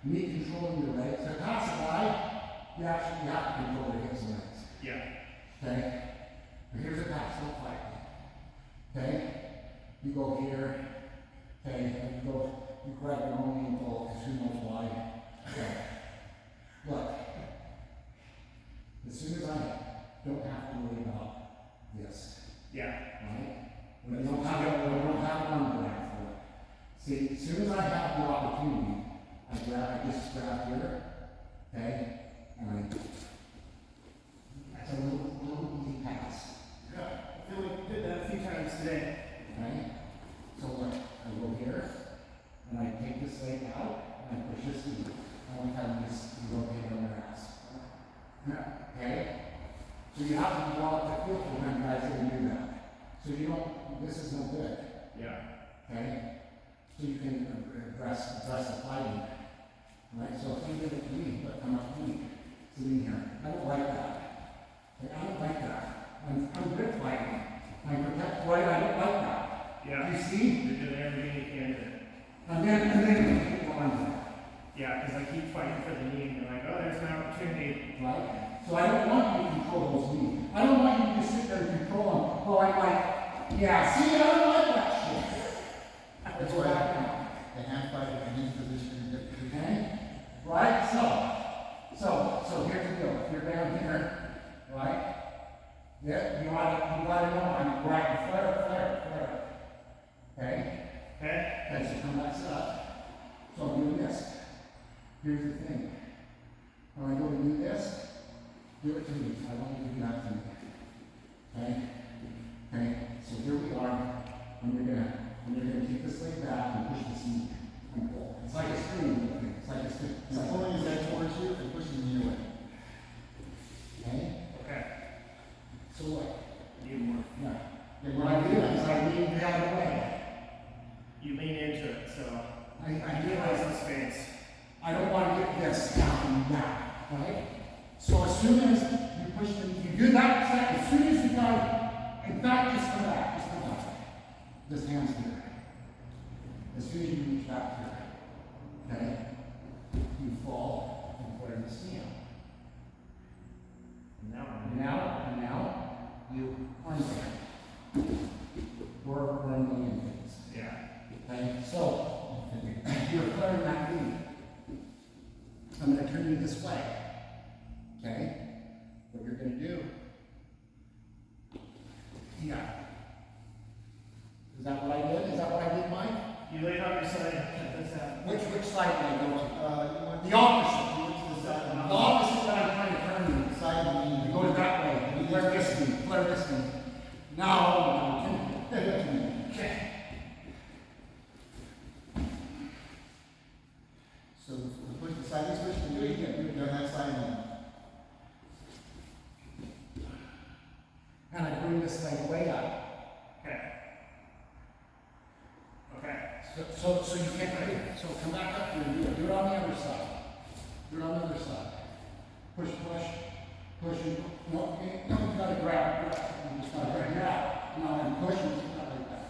[SPEAKER 4] You need controlling your legs. To pass a guy, you actually have to control your hips and legs.
[SPEAKER 2] Yeah.
[SPEAKER 4] Okay? Now here's a pass, don't fight me. Okay? You go here. Okay? And you grab your own ankle, because who knows why. Okay. Look. As soon as I don't have to worry about this,
[SPEAKER 2] Yeah.
[SPEAKER 4] right? When we don't have an underground for it. See, as soon as I have the opportunity, I just grab here, okay? And that's a little easy pass.
[SPEAKER 2] Yeah. I feel like you did that a few times today.
[SPEAKER 4] Okay? So look, I go here, and I take this leg out, and I push this knee. I want to have this rotate on your ass. Okay? So you have to develop the feel for when guys that do that. So you don't, this is no good.
[SPEAKER 2] Yeah.
[SPEAKER 4] Okay? So you can address the fighting. Right? So if you give it to me, but I'm not me, sitting here. I don't like that. Okay? I don't like that. I'm good fighting. I protect right, I don't like that.
[SPEAKER 2] Yeah.
[SPEAKER 4] You see?
[SPEAKER 2] You're doing everything you can to.
[SPEAKER 4] And then you keep going.
[SPEAKER 2] Yeah, because I keep fighting for the knee and you're like, oh, there's an opportunity.
[SPEAKER 4] Right? So I don't want you to control those knees. I don't want you to just sit there and control them. Well, I'm like, yeah, see, I don't like that shit.
[SPEAKER 1] That's why the hand fight with the knee position, hip position.
[SPEAKER 4] Okay? Right? So here's the deal. If you're down here, right? Yeah, you gotta know I'm right, flare. Okay?
[SPEAKER 2] Okay?
[SPEAKER 4] Okay, so come back up. So I'm doing this. Here's the thing. When I go to do this, do it to me. I want you to do that to me. Okay? Okay? So here we are. And you're gonna keep this leg back and push this knee and pull. It's like a string. It's like a string.
[SPEAKER 1] He's pulling his head towards you and pushing the knee away.
[SPEAKER 4] Okay?
[SPEAKER 2] Okay.
[SPEAKER 4] So what?
[SPEAKER 2] You more.
[SPEAKER 4] Yeah.
[SPEAKER 1] Yeah,
[SPEAKER 4] What I do is I lean the other way.
[SPEAKER 2] You lean into it, so
[SPEAKER 4] I
[SPEAKER 2] realize
[SPEAKER 4] realize
[SPEAKER 2] the space.
[SPEAKER 4] I don't want to get this down, right? So as soon as you push the, you do that set, as soon as you go, in fact, just come back. This hand's here. As soon as you reach back here, okay, you fall and put in the stand. And now you unband. We're in the things.
[SPEAKER 2] Yeah.
[SPEAKER 4] Okay, so you're flaring that knee. I'm going to turn you this way. Okay? What you're going to do. Yeah. Is that what I did? Is that what I did, Mike?
[SPEAKER 2] You laid on your side, check this out.
[SPEAKER 4] Which side did I go to?
[SPEAKER 1] You want
[SPEAKER 4] The opposite.
[SPEAKER 1] You went to the side.
[SPEAKER 4] The opposite that I'm trying to turn you.
[SPEAKER 1] Side of the knee.
[SPEAKER 4] You go that way. You flare this knee. Flare this knee. Now, okay.
[SPEAKER 1] So push the side, let's push the knee, you're on that side now.
[SPEAKER 4] And I bring this leg way up.
[SPEAKER 2] Okay. Okay.
[SPEAKER 4] So you can't do it. So come back up here and do it. Do it on the other side. Do it on the other side. Push. And, no, you gotta grab. You just gotta grab. Yeah. No, and push and just like that.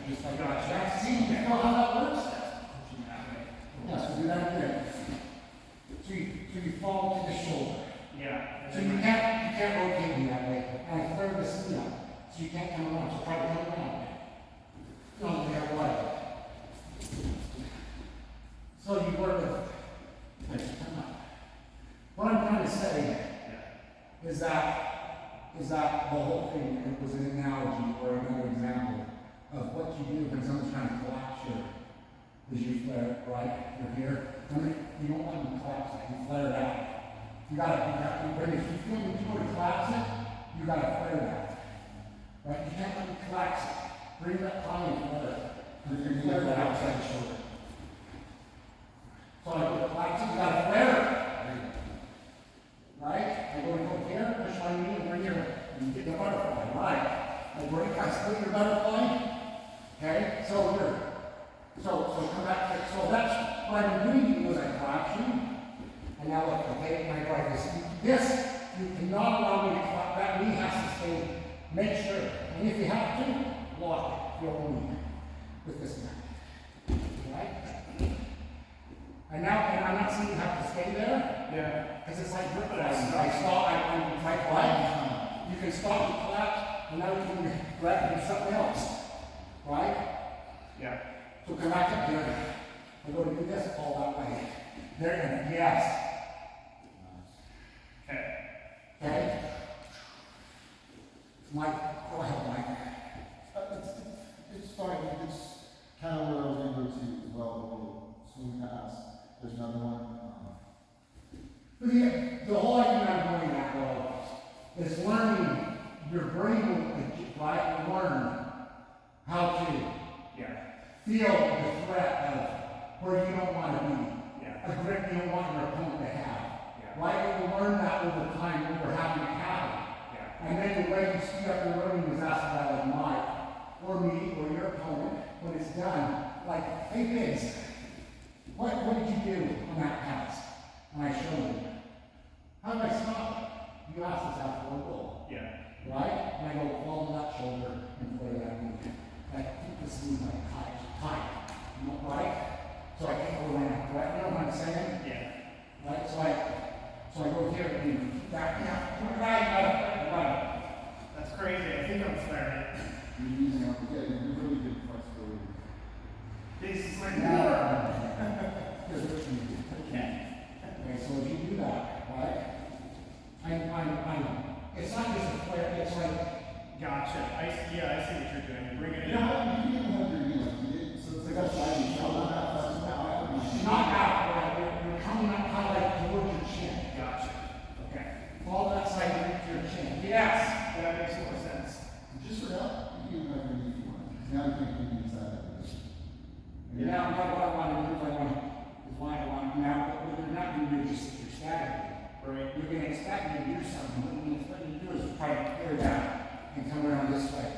[SPEAKER 4] Just like that. See, you know how that works?
[SPEAKER 2] Pushing that way.
[SPEAKER 4] Yeah, so do that again. So you fall to the shoulder.
[SPEAKER 2] Yeah.
[SPEAKER 4] So you can't rotate me that way. And I flare this knee up. So you can't come around. So try to come around. No, the other way. So you work with it. Come on. What I'm trying to say is that the whole thing, it was an analogy or another example of what you do when someone's trying to collapse you. Is you flare it right, you're here. I mean, you don't want to collapse it, you flare it out. You gotta bring it. If you feel that you want to collapse it, you gotta flare it out. Right? You can't let it collapse it. Bring that thigh and flare it. And flare that outside the shoulder. So I go collapse it, you gotta flare it. Right? I go here, push my knee and bring your, and you get the butterfly. Right? I split your butterfly. Okay? So come back here. So that's what I'm doing was I collapse you. And now look, okay, my drive this, you cannot allow me to collapse. That knee has to stay. Make sure. And if you have to, lock it, your own knee with this mat. And now, and I'm not saying you have to stay there,
[SPEAKER 2] Yeah.
[SPEAKER 4] because it's like grip
[SPEAKER 2] But
[SPEAKER 4] riding.
[SPEAKER 2] it's
[SPEAKER 4] I
[SPEAKER 2] not-
[SPEAKER 4] stop, I'm like, right? You can stop the collapse, and now you can grab it and something else, right?
[SPEAKER 2] Yeah.
[SPEAKER 4] So come back up here, I'm going to do this all that way. There, and yes,
[SPEAKER 2] Okay.
[SPEAKER 4] okay? Mike, go ahead, Mike.
[SPEAKER 1] It's fine, it's kind of where I was gonna go to as well, the little swing pass, there's another one,
[SPEAKER 4] But the whole idea I'm going at though is learning your brain will right learn how to
[SPEAKER 2] Yeah.
[SPEAKER 4] feel the threat of where you don't want to be,
[SPEAKER 2] Yeah.
[SPEAKER 4] a grip you don't want your opponent to have.
[SPEAKER 2] Yeah.
[SPEAKER 4] Right? It will learn that over time, over having it happen.
[SPEAKER 2] Yeah.
[SPEAKER 4] And then the way you speed up your learning is asked by like Mike, or me, or your opponent, when it's done, like, hey Biggs, what did you do on that pass? And I show you. How did I stop it? You asked us after a goal,
[SPEAKER 2] Yeah.
[SPEAKER 4] right? And I go, fall to that shoulder and play that move. Like, keep this move like tight, you know, right? So I can't go around, right? You know what I'm saying?
[SPEAKER 2] Yeah.
[SPEAKER 4] Right, so I go here and back, right,
[SPEAKER 2] That's crazy. I think I'm flaring it.
[SPEAKER 1] you're using, you're really good flexibility.
[SPEAKER 2] This is my
[SPEAKER 4] Here's what you do.
[SPEAKER 2] Okay.
[SPEAKER 4] Okay, so if you do that, right, it's not just a flare, it's like,
[SPEAKER 2] Gotcha. I see what you're doing. You're bringing it
[SPEAKER 1] You know,
[SPEAKER 2] up.
[SPEAKER 1] you can even have your knee like you did, so it's like a sliding shot, not that fast,
[SPEAKER 4] not out, right, you're coming up kind of like towards your chin.
[SPEAKER 2] Gotcha. Okay.
[SPEAKER 4] Fall that side into your chin. Yes.
[SPEAKER 2] That makes more sense.
[SPEAKER 1] Just for now, you can even have your knee if you want, now you can't be inside that position.
[SPEAKER 4] Yeah, what I want to do is why I want now, but you're not going to do just you're static.
[SPEAKER 2] Right.
[SPEAKER 4] You're going to expect me to do something. What you expect me to do is try to clear that and come around this way.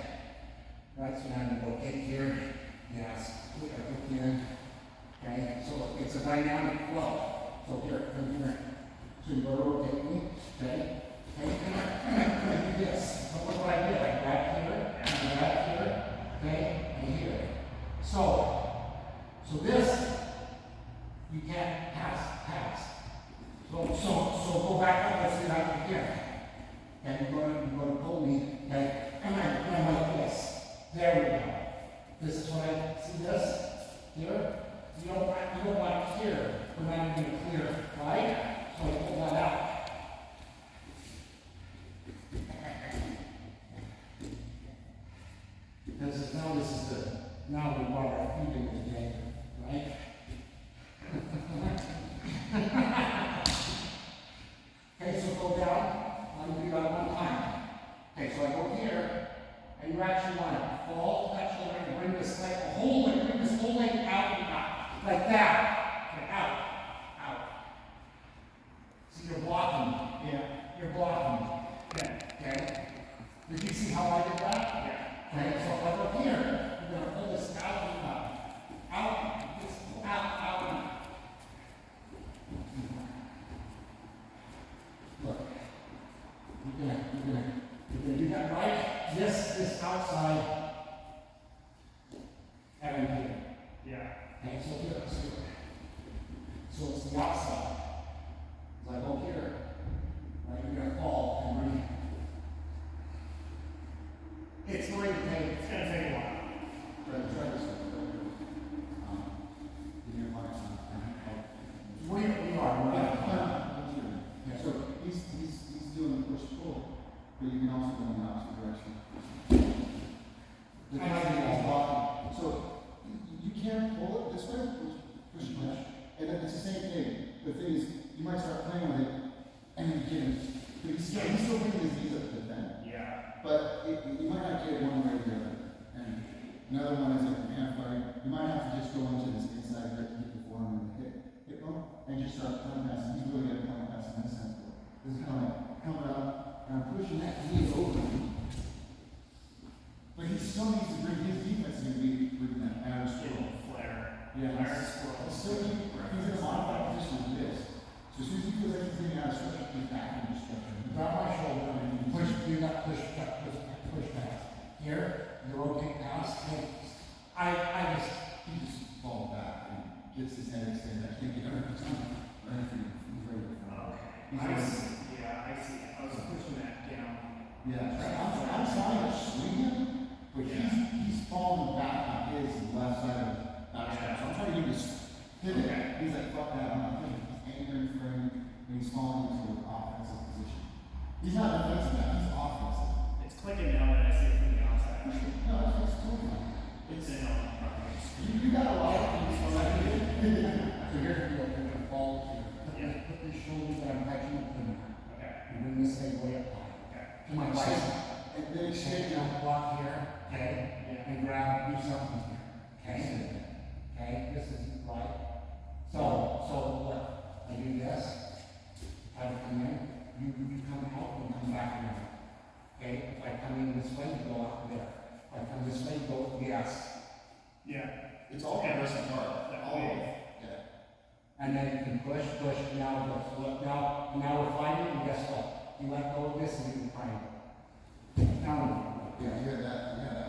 [SPEAKER 4] Right, so now you go kick here. Yes. Kick here. Okay, so it's a dynamic flow. So here, come here. So you go to rotate me. Okay. Okay, and do this. So what I did, I grab here, and grab here, okay, and here. So this, you can't pass. So go back up, let's do that again. And you go to pull me, okay, and I'm like this. There we go. This is what I, see this? Here? You don't want it here, but now I'm gonna clear, right? So I pull that out. Now we want our feet in the game, right? Okay, so go down. I'm gonna do that one time. Okay, so I go here, and you actually want to fall to that shoulder and bring this leg, bring this whole leg out and out. Like that. Okay, out. So you're blocking.
[SPEAKER 2] Yeah.
[SPEAKER 4] You're blocking.
[SPEAKER 2] Yeah.
[SPEAKER 4] Okay? Did you see how I did that?
[SPEAKER 2] Yeah.
[SPEAKER 4] Okay, so if I go here, you're gonna pull this out and up. Out, just out and up. Look. You're gonna do that right. This outside and here.
[SPEAKER 2] Yeah.
[SPEAKER 4] Okay, so here, let's do it. So it's the outside. As I go here, right, you're gonna fall and bring it. It's going to take.
[SPEAKER 2] It's gonna take a while.
[SPEAKER 1] Try this one. Give me a mic.
[SPEAKER 4] We are.
[SPEAKER 1] Yeah. So he's doing the push pull, but you can also go in the opposite direction. The
[SPEAKER 4] I see.
[SPEAKER 1] is blocking. So you can pull it this way, push push, and then it's the same thing. The thing is, you might start playing with it, and you get it. But he's still bringing his knees up to defend.
[SPEAKER 2] Yeah.
[SPEAKER 1] But you might not get it one way or the other. And another one is like hand fighting. You might have to just go into this inside grip to get the forearm and hip bump and just start point passing. He's really good at point passing in this sense. This is kind of like coming up and I'm pushing that knee over him. But he still needs to bring his defense to be bringing that outer squirrel.
[SPEAKER 2] Flare.
[SPEAKER 1] Yeah,
[SPEAKER 2] Flare
[SPEAKER 1] he's
[SPEAKER 2] squirrel.
[SPEAKER 1] still he's in a modified position with this. So as soon as he feels like he's getting out of structure, he's back into structure.
[SPEAKER 4] Grab my shoulder and do that push pass. Here, you rotate past.
[SPEAKER 1] He just falls back and gets his head extended, I can't get under his tongue, or anything, he's ready to fall. He's
[SPEAKER 2] I
[SPEAKER 1] ready.
[SPEAKER 2] see, yeah, I see, I was pushing that down.
[SPEAKER 1] Yeah, I'm trying to swing him, but he's falling back on his left side of the back step. So I'm trying to get him to pivot.
[SPEAKER 2] Okay.
[SPEAKER 1] He's like, fuck that, I'm not thinking. He's angering for him, and he's falling into an offensive position. He's not defensive now, he's offensive.
[SPEAKER 2] It's clicking now when I see it from the outside.
[SPEAKER 1] No, that's totally fine.
[SPEAKER 2] It's in on the property.
[SPEAKER 1] You got a lot of things for that.
[SPEAKER 4] So here's the deal, you're gonna fall here.
[SPEAKER 2] Yeah.
[SPEAKER 4] Put this shoulder that I'm touching up in there.
[SPEAKER 2] Okay,
[SPEAKER 4] And bring this leg way up high.
[SPEAKER 2] okay.
[SPEAKER 4] To my right.
[SPEAKER 1] And then
[SPEAKER 4] Shake
[SPEAKER 1] shake
[SPEAKER 4] down
[SPEAKER 1] down.
[SPEAKER 4] the block here, okay?
[SPEAKER 2] Yeah.
[SPEAKER 4] And grab, do something here, okay? Okay, this is right. So look, I do this, I come in, you come out and come back around. Okay, if I come in this way, you go out there. If I come this way, you go, yes.
[SPEAKER 2] Yeah.
[SPEAKER 1] It's all progressive part, all of it. Yeah.
[SPEAKER 4] And then you can push, now go, look, now we're fighting, and guess what? You let go of this and you can triangle. Now,
[SPEAKER 1] Yeah, you had that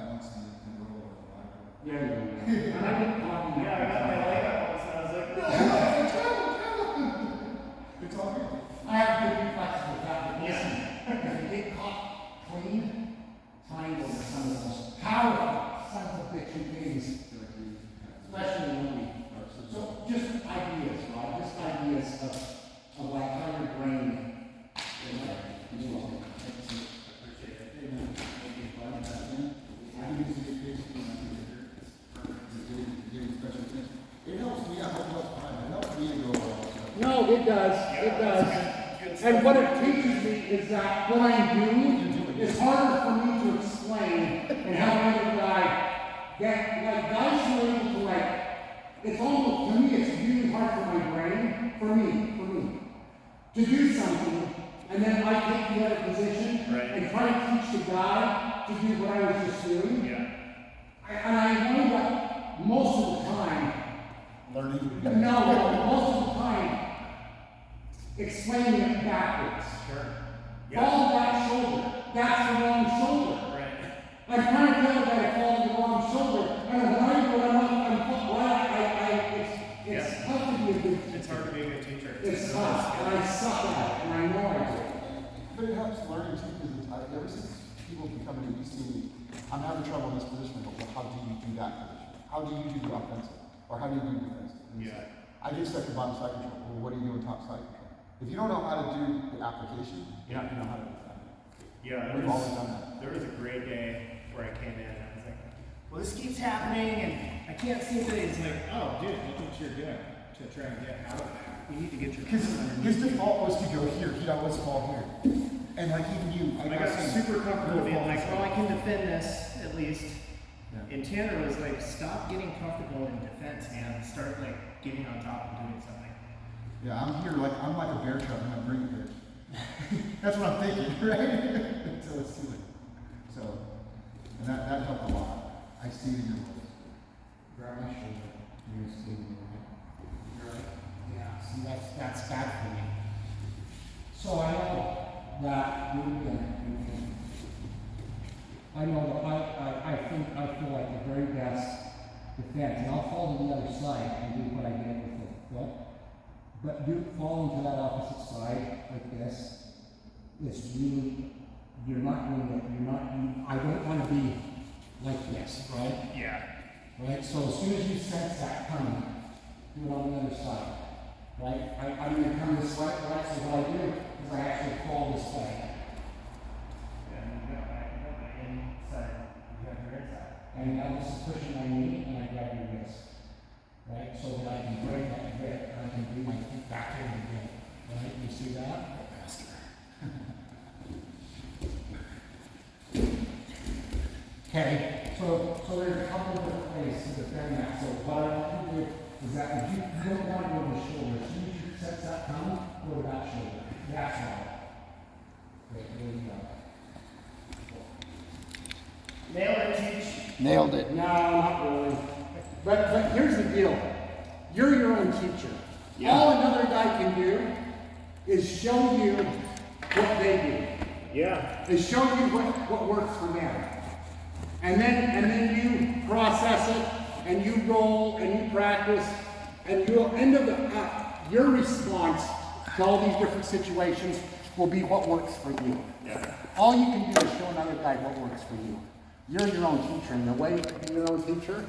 [SPEAKER 1] once in the roll of the Bible.
[SPEAKER 4] yeah, yeah. And I didn't talk
[SPEAKER 2] Yeah, I got my leg up, all of a sudden, I was like,
[SPEAKER 1] It's all good.
[SPEAKER 4] I have good reflexes with that, but listen, if you get caught clean, triangles are some of the most powerful sons of bitchy things, especially in the movie. So just ideas, right? Just ideas of like how your brain.
[SPEAKER 1] It helps me, I hope it helps Brian, it helps me to go well.
[SPEAKER 4] No, it does. It does. And what it teaches me is that what I'm doing is harder for me to explain and how another guy get like guys who are able to like. It's almost to me. It's really hard for my brain, for me, to do something, and then I take the other position
[SPEAKER 2] Right.
[SPEAKER 4] and try to teach the guy to do what I was just doing.
[SPEAKER 2] yeah.
[SPEAKER 4] And I wind up most of the time.
[SPEAKER 1] Learning.
[SPEAKER 4] No, most of the time, explaining it backwards.
[SPEAKER 2] Sure.
[SPEAKER 4] Follow that shoulder. That's the wrong shoulder.
[SPEAKER 2] Right.
[SPEAKER 4] I'm trying to tell that I follow the wrong shoulder. And it's tough to be a good
[SPEAKER 2] It's
[SPEAKER 4] teacher.
[SPEAKER 2] hard to be a good teacher.
[SPEAKER 4] It's tough, and I suck at it, and I know I do.
[SPEAKER 1] But it helps learning too, because ever since people have been coming to you see me, I'm having trouble in this position, but how do you do that position? How do you do the offensive? Or how do you do defensive? And it's
[SPEAKER 2] Yeah.
[SPEAKER 1] like, I get stuck in bottom side control. Well, what do you do in top side control? If you don't know how to do the application, you're not going to know how to defend it.
[SPEAKER 2] Yeah,
[SPEAKER 1] We've always done that.
[SPEAKER 2] there was a great day where I came in and I was like, well, this keeps happening and I can't see things. Like, oh, dude, look what you're doing to try and get out of that. You need to get your
[SPEAKER 1] Because his default was to go here. He'd always fall here. And like even you,
[SPEAKER 2] I got super comfortable being like, well, I
[SPEAKER 1] can.
[SPEAKER 2] can defend this at least.
[SPEAKER 1] Yeah.
[SPEAKER 2] And Tanner was like, stop getting comfortable in defense, man. Start like getting on top and doing something.
[SPEAKER 1] Yeah, I'm here like I'm like a bear trap and I bring it here. That's what I'm thinking, right? Until it's too late. So, and that helped a lot. I see it in your voice.
[SPEAKER 4] Grab my shoulder. You're gonna see me, right? Yeah, see, that's bad for me. So I know that I know that I feel like the very best defense, and I'll fall to the other side and do what I did with the foot. But falling to that opposite side like this is really, you're not doing it, I don't want to be like this, right?
[SPEAKER 2] Yeah.
[SPEAKER 4] Right, so as soon as you sense that coming, do it on the other side, right? I'm going to come this way, right? So what I do is I actually fall this way,
[SPEAKER 2] Yeah, you got my inside. You got your inside.
[SPEAKER 4] and I'm just pushing my knee and I grab your wrist, right? So that I can break that grip and I can bring my feet back in again, right? You see that? Okay, so there's a couple of different ways to defend that. So what I want you to do is that if you don't want to go to the shoulder, as soon as you sense that coming, go to that shoulder. That's right. Great, there you go.
[SPEAKER 2] Nailed it, teach.
[SPEAKER 1] Nailed it.
[SPEAKER 4] No, not really. But here's the deal. You're your own teacher.
[SPEAKER 2] Yeah.
[SPEAKER 4] All another guy can do is show you what they
[SPEAKER 2] Yeah.
[SPEAKER 4] do. Is show you what works for them. And then you process it and you roll and you practice And you'll end up, your response to all these different situations will be what works for you. All you can do is show another guy what works for you. You're your own teacher, and the way to be your own teacher